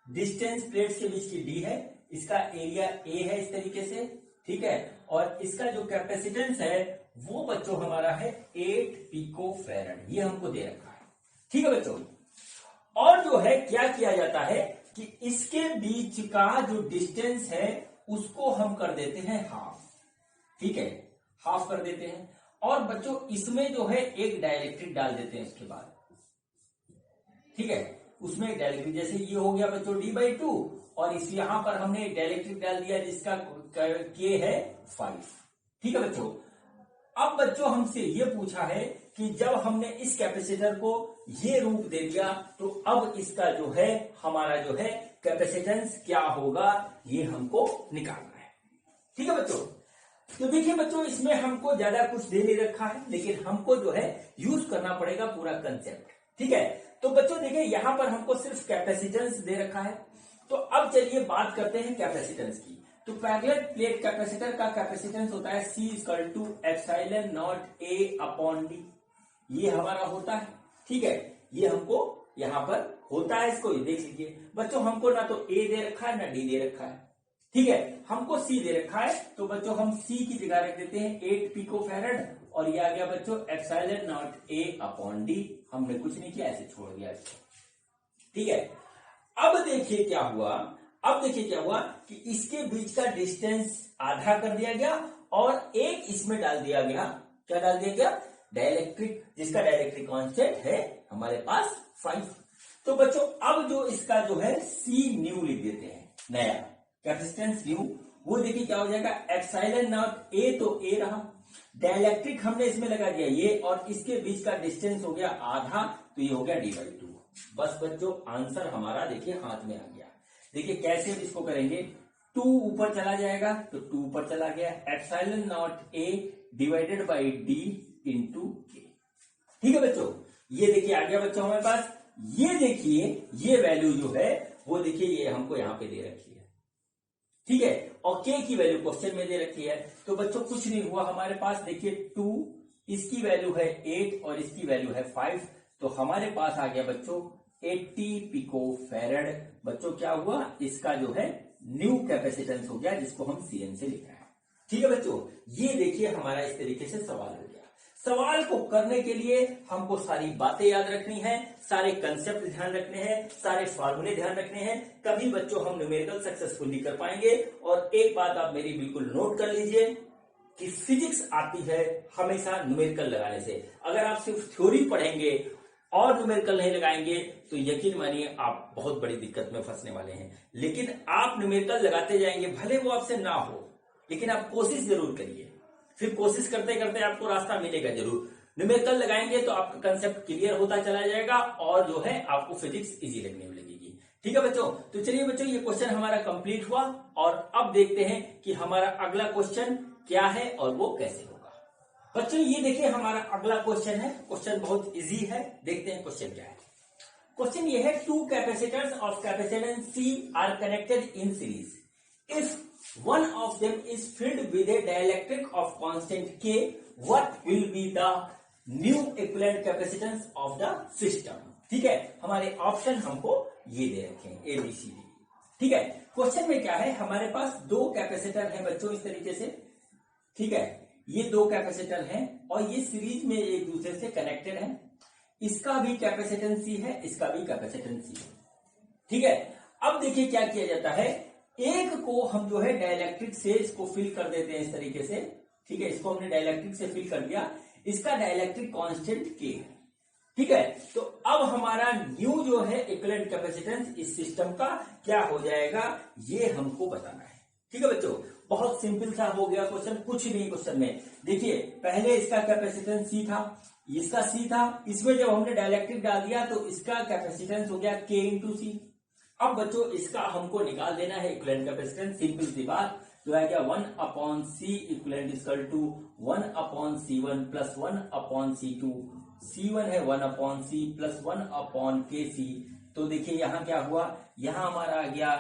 डिस्टेंस प्लेट्स के बीच की D है, इसका एरिया A है इस तरीके से, ठीक है, और इसका जो कैपेसिटेंस है वो बच्चों हमारा है 8 पिकोफैरेड, ये हमको दे रखा है। ठीक है बच्चों, और जो है क्या किया जाता है कि इसके बीच का जो डिस्टेंस है उसको हम कर देते हैं हाफ। ठीक है, हाफ कर देते हैं, और बच्चों इसमें जो है एक डाइलेक्ट्रिक डाल देते हैं उसके बाद। ठीक है, उसमें एक डाइलेक्ट्रिक, जैसे ये हो गया बच्चों D/2, और इस यहां पर हमने एक डाइलेक्ट्रिक डाल दिया जिसका K है 5। ठीक है बच्चों, अब बच्चों हमसे ये पूछा है कि जब हमने इस कैपेसिटर को ये रूप दे दिया तो अब इसका जो है हमारा जो है कैपेसिटेंस क्या होगा, ये हमको निकालना है। ठीक है बच्चों, तो देखिए बच्चों, इसमें हमको ज्यादा कुछ दे नहीं रखा है, लेकिन हमको जो है यूज करना पड़ेगा पूरा कंसेप्ट। ठीक है, तो बच्चों देखिए यहां पर हमको सिर्फ कैपेसिटेंस दे रखा है। तो अब चलिए बात करते हैं कैपेसिटेंस की। तो पैरेलल प्लेट कैपेसिटर का कैपेसिटेंस होता है C = epsilon not A upon D। ये हमारा होता है। ठीक है, ये हमको यहां पर होता है, इसको देख लीजिए बच्चों, हमको ना तो A दे रखा है ना D दे रखा है। ठीक है, हमको C दे रखा है, तो बच्चों हम C की जगह रख देते हैं 8 पिकोफैरेड, और ये आ गया बच्चों epsilon not A upon D। हमने कुछ नहीं किया, ऐसे छोड़ दिया इसको। ठीक है, अब देखिए क्या हुआ कि इसके बीच का डिस्टेंस आधा कर दिया गया और एक इसमें डाल दिया गया। क्या डाल दिया गया? डाइलेक्ट्रिक, जिसका डाइलेक्ट्रिक कांस्टेंट है हमारे पास 5। तो बच्चों अब जो इसका जो है C न्यू लिख देते हैं, नया कैपेसिटेंस न्यू। वो देखिए क्या हो जाएगा, एप्सिलॉन नॉट A तो A रहा, डाइलेक्ट्रिक हमने इसमें लगा दिया ये, और इसके बीच का डिस्टेंस हो गया आधा, तो ये हो गया D/2। बस बच्चों आंसर हमारा देखिए हाथ में आ गया। देखिए कैसे इसको करेंगे, 2 ऊपर चला जाएगा तो 2 ऊपर चला गया, epsilon not A divided by D into K। ठीक है बच्चों, ये देखिए आ गया बच्चों हमारे पास। ये देखिए ये वैल्यू जो है वो देखिए ये हमको यहां पे दे रखी है। ठीक है, और K की वैल्यू क्वेश्चन में दे रखी है। तो बच्चों कुछ नहीं हुआ हमारे पास, देखिए 2, इसकी वैल्यू है 8 और इसकी वैल्यू है 5, तो हमारे पास आ गया बच्चों 80 पिकोफैरेड। बच्चों क्या हुआ, इसका जो है न्यू कैपेसिटेंस हो गया, जिसको हम CN से लिख रहे हैं। ठीक है बच्चों, ये देखिए हमारा इस तरीके से सवाल हो गया। सवाल को करने के लिए हमको सारी बातें याद रखनी है, सारे कंसेप्ट ध्यान रखने हैं, सारे फॉर्मूले ध्यान रखने हैं, तभी बच्चों हम न्यूमेरिकल सक्सेसफुली कर पाएंगे। और एक बात आप मेरी बिल्कुल नोट कर लीजिए कि फिजिक्स आती है हमेशा न्यूमेरिकल लगाने से। अगर आप सिर्फ थ्योरी पढ़ेंगे और न्यूमेरिकल नहीं लगाएंगे तो यकीन मानिए आप बहुत बड़ी दिक्कत में फंसने वाले हैं। लेकिन आप न्यूमेरिकल लगाते जाएंगे, भले वो आपसे ना हो, लेकिन आप कोशिश जरूर करिए। फिर कोशिश करते करते आपको रास्ता मिलेगा जरूर। न्यूमेरिकल लगाएंगे तो आपका कंसेप्ट क्लियर होता चला जाएगा और जो है आपको फिजिक्स इजी लगने लगेगी। ठीक है बच्चों, तो चलिए बच्चों ये क्वेश्चन हमारा कंप्लीट हुआ, और अब देखते हैं कि हमारा अगला क्वेश्चन क्या है और वो कैसे होगा। बच्चों ये देखिए हमारा अगला क्वेश्चन है, क्वेश्चन बहुत इजी है, देखते हैं क्वेश्चन क्या है। क्वेश्चन ये है, 2 capacitors of capacitance C are connected in series. If one of them is filled with a dielectric of constant K, what will be the new equivalent capacitance of the system? ठीक है, हमारे option हमको ये दे रखे हैं ABCD। ठीक है, question में क्या है, हमारे पास 2 कैपेसिटर है बच्चों इस तरीके से। ठीक है, ये 2 कैपेसिटर हैं और ये सीरीज में एक दूसरे से कनेक्टेड है। इसका भी कैपेसिटेंस C है, इसका भी कैपेसिटेंस C है। ठीक है, अब देखिए क्या किया जाता है, एक को हम जो है डाइलेक्ट्रिक से इसको फिल कर देते हैं इस तरीके से। ठीक है, इसको हमने डाइलेक्ट्रिक से फिल कर दिया, इसका डाइलेक्ट्रिक कांस्टेंट K है। ठीक है, तो अब हमारा न्यू जो है इक्विवेलेंट कैपेसिटेंस इस सिस्टम का क्या हो जाएगा, ये हमको बताना है। ठीक है बच्चों, बहुत सिंपल सा हो गया क्वेश्चन, कुछ नहीं क्वेश्चन में। देखिए पहले इसका कैपेसिटेंस C था, इसका C था, इसमें जब हमने डाइलेक्ट्रिक डाल दिया तो इसका कैपेसिटेंस हो गया K इंटू C। अब बच्चों इसका हमको निकाल देना है इक्विवेलेंट कैपेसिटेंस। सिंपल सी बात, जो है क्या 1/C equivalent equal to 1/C1 plus 1/C2। C1 है 1/C प्लस 1/KC। तो देखिए यहां क्या हुआ, यहां हमारा आ गया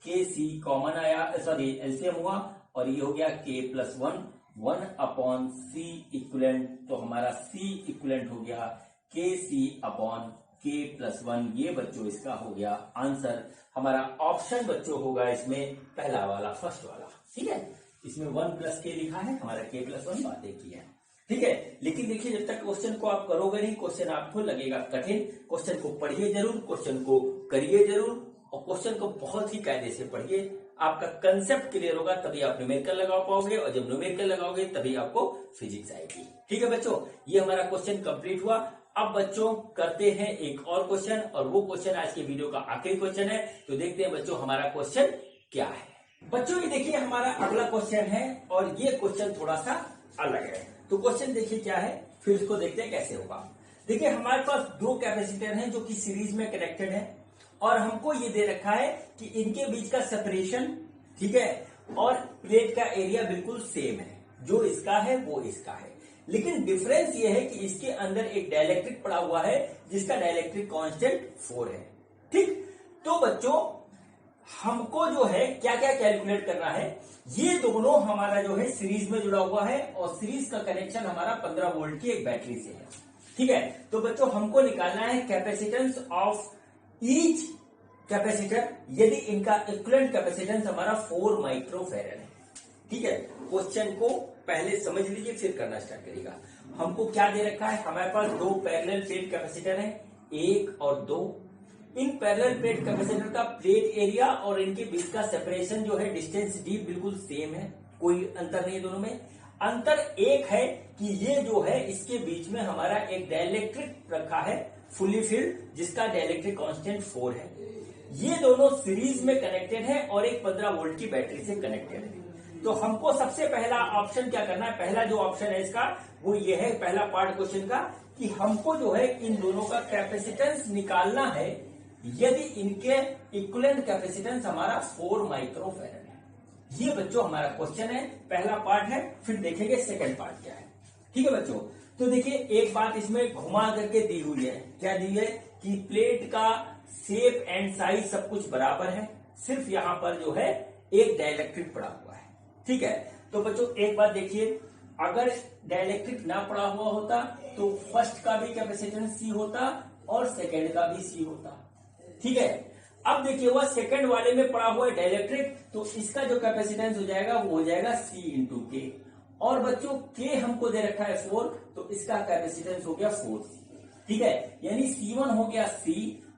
KC कॉमन आया, सॉरी एलसीएम हुआ, और ये हो गया K प्लस 1/C इक्विवेलेंट। तो हमारा C इक्विवेलेंट हो गया KC अपॉन K प्लस 1। ये बच्चों इसका हो गया आंसर। हमारा ऑप्शन बच्चों होगा इसमें पहला वाला, फर्स्ट वाला। ठीक है, इसमें 1 प्लस K लिखा है, हमारा K प्लस 1 बातें की है। ठीक है, लेकिन देखिए जब तक क्वेश्चन को आप करोगे नहीं, क्वेश्चन आपको लगेगा कठिन। क्वेश्चन को पढ़िए जरूर, क्वेश्चन को करिए जरूर, और क्वेश्चन को बहुत ही कायदे से पढ़िए। आपका कंसेप्ट क्लियर होगा तभी आप न्यूमेरिकल लगा पाओगे, और जब न्यूमेरिकल लगाओगे तभी आपको फिजिक्स आएगी। ठीक है बच्चों, ये हमारा क्वेश्चन कंप्लीट हुआ। अब बच्चों करते हैं एक और क्वेश्चन, और वो क्वेश्चन आज के वीडियो का आखिरी क्वेश्चन है। तो देखते हैं बच्चों हमारा क्वेश्चन क्या है। बच्चों ये देखिए हमारा अगला क्वेश्चन है, और ये क्वेश्चन थोड़ा सा अलग है। तो क्वेश्चन देखिए क्या है, फिर इसको देखते हैं कैसे होगा। देखिए हमारे पास 2 कैपेसिटर हैं जो कि सीरीज में कनेक्टेड है, और हमको ये दे रखा है कि इनके बीच का सेपरेशन, ठीक है, और प्लेट का एरिया बिल्कुल सेम है, जो इसका है वो इसका है, लेकिन डिफरेंस ये है कि इसके अंदर एक डाइलेक्ट्रिक पड़ा हुआ है जिसका डाइलेक्ट्रिक कांस्टेंट 4 है। ठीक, तो बच्चों हमको जो है क्या क्या कैलकुलेट करना है, ये दोनों हमारा जो है सीरीज में जुड़ा हुआ है और सीरीज का कनेक्शन हमारा 15 वोल्ट की एक बैटरी से है। ठीक है, तो बच्चों हमको निकालना है कैपेसिटेंस ऑफ ईच कैपेसिटर यदि इनका इक्विवेलेंट कैपेसिटेंस हमारा 4 माइक्रोफैरड है। ठीक है, क्वेश्चन को पहले समझ लीजिए फिर करना स्टार्ट करिएगा। हमको क्या दे रखा है, हमारे पास दो पैरेलल प्लेट कैपेसिटर है, 1 और 2। इन पैरेलल प्लेट कैपेसिटर का प्लेट एरिया और इनके बीच का सेपरेशन जो है डिस्टेंस डी बिल्कुल सेम है, कोई अंतर नहीं है दोनों में। अंतर एक है कि ये जो है इसके बीच में हमारा एक डाइलेक्ट्रिक रखा है फुल्ली फिल्ड जिसका डाइलेक्ट्रिक कांस्टेंट 4 है। ये दोनों सीरीज में कनेक्टेड है और एक 15 वोल्ट की बैटरी से कनेक्टेड है। तो हमको सबसे पहला ऑप्शन क्या करना है, पहला जो ऑप्शन है इसका वो ये है, पहला पार्ट क्वेश्चन का, कि हमको जो है इन दोनों का कैपेसिटेंस निकालना है यदि इनके इक्विवेलेंट कैपेसिटेंस हमारा 4 माइक्रोफैरड है। ये बच्चों हमारा क्वेश्चन है, पहला पार्ट है, फिर देखेंगे सेकंड पार्ट क्या है। ठीक है बच्चों, तो देखिए एक बात इसमें घुमा करके दी हुई है, क्या दी है कि प्लेट का शेप एंड साइज सब कुछ बराबर है, सिर्फ यहां पर जो है एक डाइलेक्ट्रिक पड़ा हुआ है। ठीक है, तो बच्चों एक बात देखिए, अगर डाइलेक्ट्रिक ना पड़ा हुआ होता तो फर्स्ट का भी कैपेसिटेंस सी होता और सेकंड का भी सी होता। ठीक है, अब देखिए वह सेकंड वाले में पड़ा हुआ है डाइलेक्ट्रिक, तो इसका जो कैपेसिटेंस हो जाएगा वो हो जाएगा C इंटू के, और बच्चों के हमको दे रखा है 4, तो इसका कैपेसिटेंस हो गया 4C। ठीक है, यानी C1 हो गया C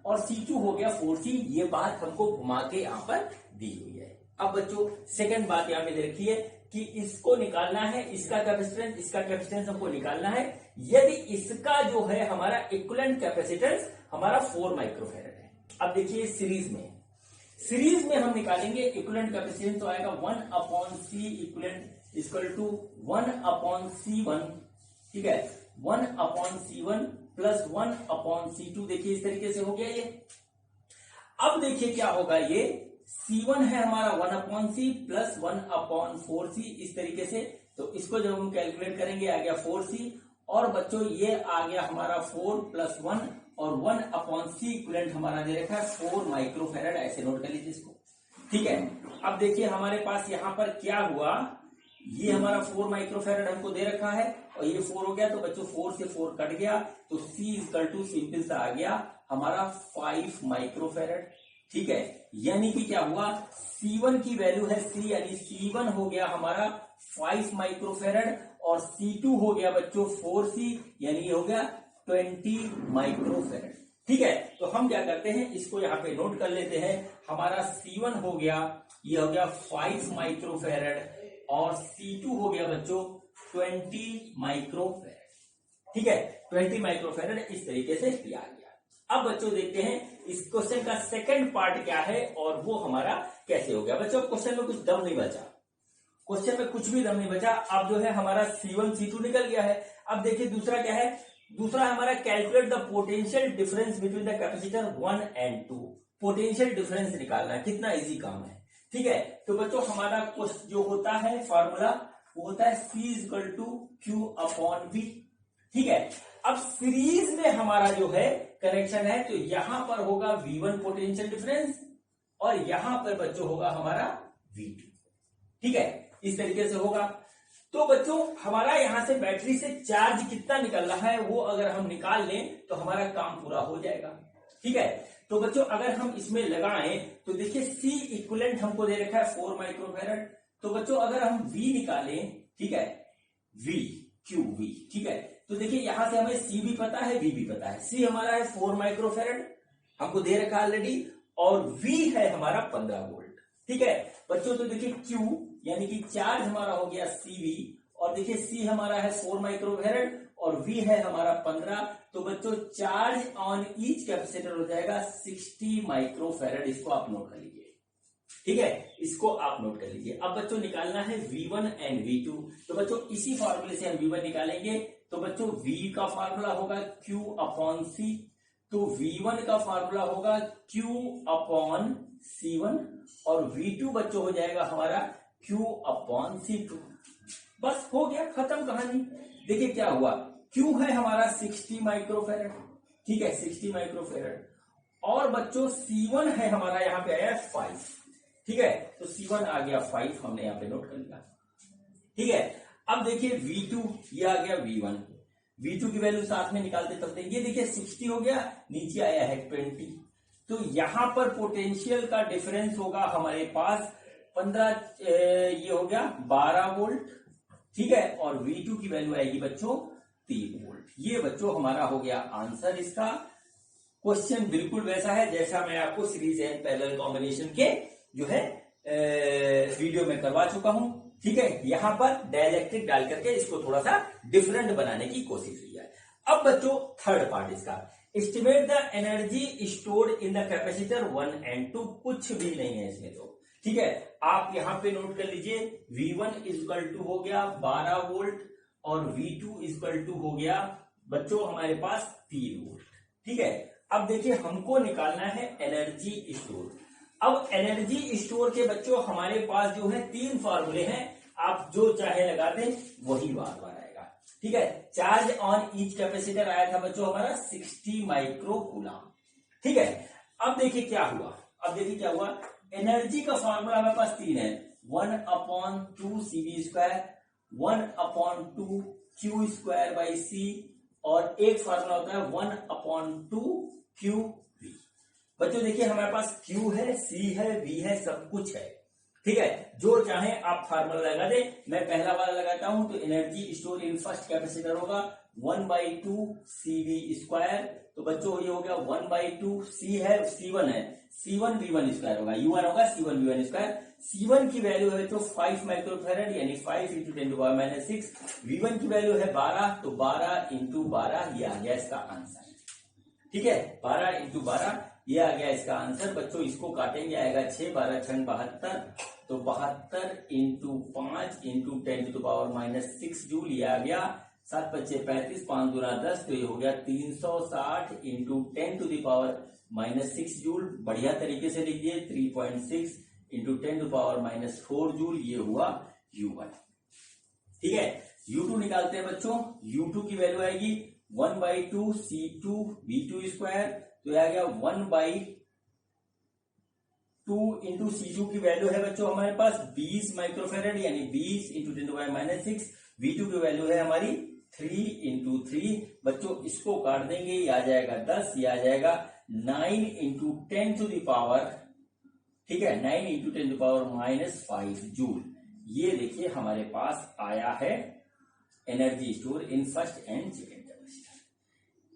और C2 हो गया 4C। ये बात हमको घुमा के यहां पर दी हुई है। अब बच्चों सेकंड बात यहां पे दे रखी है कि इसको निकालना है, इसका कैपेसिटेंस हमको निकालना है यदि इसका जो है हमारा इक्विवेलेंट कैपेसिटेंस हमारा 4 माइक्रोफैरड है। अब देखिए सीरीज में हम निकालेंगे इक्विवेलेंट कैपेसिटेंस, तो आएगा 1/C equivalent equal to 1/C1। ठीक है, 1/C1 प्लस 1/C2। देखिए इस तरीके से हो गया ये। अब देखिए क्या होगा, ये C1 है हमारा 1/C प्लस 1/4C, इस तरीके से। तो इसको जब हम कैलकुलेट करेंगे आ गया 4C, और बच्चों ये आ गया हमारा 4 प्लस 1 और 1/C इक्विवेलेंट हमारा दे रखा है 4 माइक्रोफैरड, ऐसे नोट कर लीजिए इसको। ठीक है, अब देखिए हमारे पास यहां पर क्या हुआ, ये हमारा 4 माइक्रोफैरड हमको दे रखा है और ये 4 हो गया, तो बच्चों 4 से 4 कट गया, तो C इक्वल टू सिंपल सा आ गया हमारा 5 माइक्रोफैरड। ठीक है, यानी कि क्या हुआ, C1 की वैल्यू है C, यानी C1 हो गया हमारा 5 माइक्रोफैरड और C2 हो गया बच्चों 4C, यानी ये हो गया 20 माइक्रोफैरड। ठीक है, तो हम क्या करते हैं, इसको यहाँ पे नोट कर लेते हैं। हमारा C1 हो गया, ये हो गया 5 माइक्रोफैरड और C2 हो गया बच्चों 20 माइक्रोफैरड। ठीक है, 20 माइक्रोफैरड इस तरीके से किया गया। अब बच्चों देखते हैं इस क्वेश्चन का सेकंड पार्ट क्या है और वो हमारा कैसे हो गया। बच्चों क्वेश्चन में कुछ दम नहीं बचा, क्वेश्चन में कुछ भी दम नहीं बचा। अब जो है हमारा C1 C2 निकल गया है। अब देखिए दूसरा क्या है, दूसरा हमारा calculate the potential difference between the capacitor 1 and 2। Potential difference निकालना है, कितना इजी काम है। ठीक है, तो बच्चों हमारा जो होता है फॉर्मूला वो होता है C इक्वल टू Q/V। ठीक है, अब सीरीज में हमारा जो है कनेक्शन है, तो यहां पर होगा V1 पोटेंशियल डिफरेंस और यहां पर बच्चों होगा हमारा V2। ठीक है, इस तरीके से होगा। तो बच्चों हमारा यहां से बैटरी से चार्ज कितना निकल रहा है वो अगर हम निकाल लें तो हमारा काम पूरा हो जाएगा। ठीक है, तो बच्चों अगर हम इसमें लगाएं तो देखिए C इक्विवेलेंट हमको दे रखा है 4 माइक्रोफैरड। तो बच्चों अगर हम V निकालें, ठीक है, QV, ठीक है, तो देखिए यहां से हमें C भी पता है, V भी पता है। C हमारा है 4 माइक्रोफैरड हमको दे रखा है ऑलरेडी, और V है हमारा 15 वोल्ट। ठीक है बच्चों, तो देखिए Q यानी कि चार्ज हमारा हो गया CV, और देखिए C हमारा है 4 माइक्रोफैरड और V है हमारा 15। तो बच्चों चार्ज ऑन ईच कैपेसिटर हो जाएगा 60 माइक्रोफैरड। इसको आप नोट कर लीजिए। ठीक है, इसको आप नोट कर लीजिए। अब बच्चों निकालना है V1 एंड V2। तो बच्चों इसी फॉर्मूले से हम V1 निकालेंगे। तो बच्चों V का फॉर्मूला होगा Q/C, तो V1 का फॉर्मूला होगा Q/C1 और V2 बच्चों हो जाएगा हमारा Q/C2। बस हो गया, खत्म कहानी। देखिए क्या हुआ, क्यू है हमारा 60 माइक्रोफेरेड, ठीक है 60 माइक्रोफेरेड, और बच्चों C1 है हमारा, यहां पे आया 5, ठीक है, तो C1 आ गया 5, हमने यहां पे नोट कर लिया, ठीक है। अब देखिए V2 ये आ गया V1, V2 की वैल्यू साथ में निकालते चलते, ये देखिए 60 हो गया, नीचे आया है 20, तो यहां पर पोटेंशियल का डिफरेंस होगा हमारे पास 15, ये हो गया 12 वोल्ट, ठीक है, और V2 की वैल्यू आएगी बच्चों 3 वोल्ट। ये बच्चों हमारा हो गया आंसर इसका। क्वेश्चन बिल्कुल वैसा है जैसा मैं आपको सीरीज एंड पैरेलल कॉम्बिनेशन के जो है वीडियो में करवा चुका हूं, ठीक है। यहां पर डाइलेक्ट्रिक डाल करके इसको थोड़ा सा डिफरेंट बनाने की कोशिश की है। अब बच्चों थर्ड पार्ट इसका, estimate the energy stored in the capacitor 1 and 2, कुछ भी नहीं है इसमें तो, ठीक है। आप यहां पे नोट कर लीजिए, V1 इक्वल टू हो गया 12 वोल्ट और V2 इक्वल टू हो गया बच्चों हमारे पास 3 वोल्ट, ठीक है। अब देखिए हमको निकालना है एनर्जी स्टोर। अब एनर्जी स्टोर के बच्चों हमारे पास जो है 3 फार्मूले हैं, आप जो चाहे लगा दें वही बार बार आएगा, ठीक है। चार्ज ऑन ईच कैपेसिटर आया था बच्चों हमारा 60 माइक्रो कूलम, ठीक है। अब देखिए क्या हुआ, एनर्जी का फार्मूला हमारे पास 3 है, 1/2 CV², 1/2 Q²/C, और एक फार्मूला होता है 1/2 QV। बच्चों देखिए हमारे पास Q है, C है, V है, सब कुछ है, ठीक है। जो चाहे आप फार्मूला लगा दे, मैं पहला वाला लगाता हूं, तो energy store in first capacitor होगा 1/2 CV², तो बच्चों ये हो गया 1/2, C है, C1 है, C1 V1² होगा, U1 होगा C1 V1², C1 की वैल्यू है तो 5 माइक्रोफेरेड यानी 5 × 10⁻⁶, V1 की वैल्यू है 12, तो 12 × 12 ये आ गया इसका आंसर, ठीक है। 12 × 12 ये आ गया इसका आंसर। बच्चों इसको काटेंगे, आएगा 6, 12 × 72, तो 72 × 5 × 10⁻⁻6 जूल, ये आ गया 7 × 5 = 35, 5 × 10, तो ये हो गया 360 × 10⁻⁻6 जूल। बढ़िया तरीके से लिख दिए, 3.6 × 10⁻⁻4 जूल, ये हुआ U1, ठीक है। U2 निकालते हैं बच्चों, U2 की वैल्यू आएगी 1/2 C2 V2², तो यह आ गया 1/2 × C2 की वैल्यू है बच्चों हमारे पास 20 माइक्रोफेरेड यानी 20 × 10⁻⁻6, V2 की वैल्यू है हमारी 3 × 3, बच्चों इसको काट देंगे, ये आ जाएगा 10, ये आ जाएगा 9 × 10⁻, ठीक है, 9 × 10⁻⁻5 जूल। ये देखिए हमारे पास आया है energy store in first and second capacitor.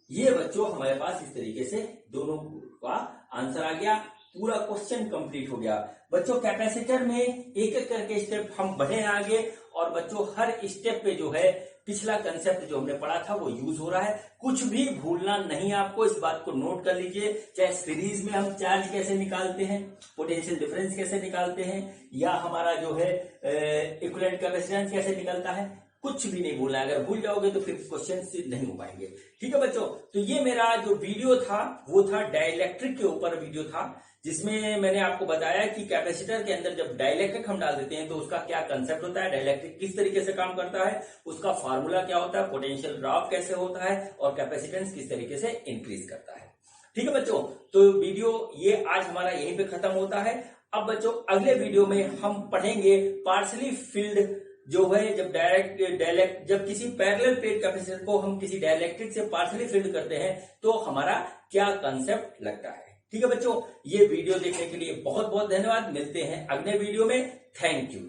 ये बच्चों हमारे पास इस तरीके से दोनों का आंसर आ गया, पूरा क्वेश्चन कंप्लीट हो गया। बच्चों कैपेसिटर में एक एक करके स्टेप हम बढ़े आगे, और बच्चों हर स्टेप पे जो है पिछला कंसेप्ट जो हमने पढ़ा था वो यूज हो रहा है, कुछ भी भूलना नहीं आपको, इस बात को नोट कर लीजिए। चाहे सीरीज में हम चार्ज कैसे निकालते हैं, पोटेंशियल डिफरेंस कैसे निकालते हैं, या हमारा जो है इक्विवेलेंट कैपेसिटेंस कैसे निकलता है, कुछ भी नहीं भूलना। अगर भूल जाओगे तो फिर क्वेश्चन नहीं हो पाएंगे, ठीक है बच्चों। तो ये मेरा जो वीडियो था वो था डाइलेक्ट्रिक के ऊपर वीडियो था, जिसमें मैंने आपको बताया कि कैपेसिटर के अंदर जब डाइलेक्ट्रिक हम डाल देते हैं तो उसका क्या कंसेप्ट होता है, डाइलेक्ट्रिक किस तरीके से काम करता है, उसका फार्मूला क्या होता है, पोटेंशियल ड्रॉप कैसे होता है, और कैपेसिटेंस किस तरीके से इंक्रीज करता है, ठीक है बच्चों। तो वीडियो ये आज हमारा यहीं पे खत्म होता है। अब बच्चों अगले वीडियो में हम पढ़ेंगे पार्शली फिल्ड जो है, जब किसी पैरेलल प्लेट कैपेसिटर को हम किसी डाइलेक्ट्रिक से पार्शली फिल्ड करते हैं तो हमारा क्या कंसेप्ट लगता है, ठीक है बच्चों। ये वीडियो देखने के लिए बहुत बहुत धन्यवाद, मिलते हैं अगले वीडियो में, थैंक यू।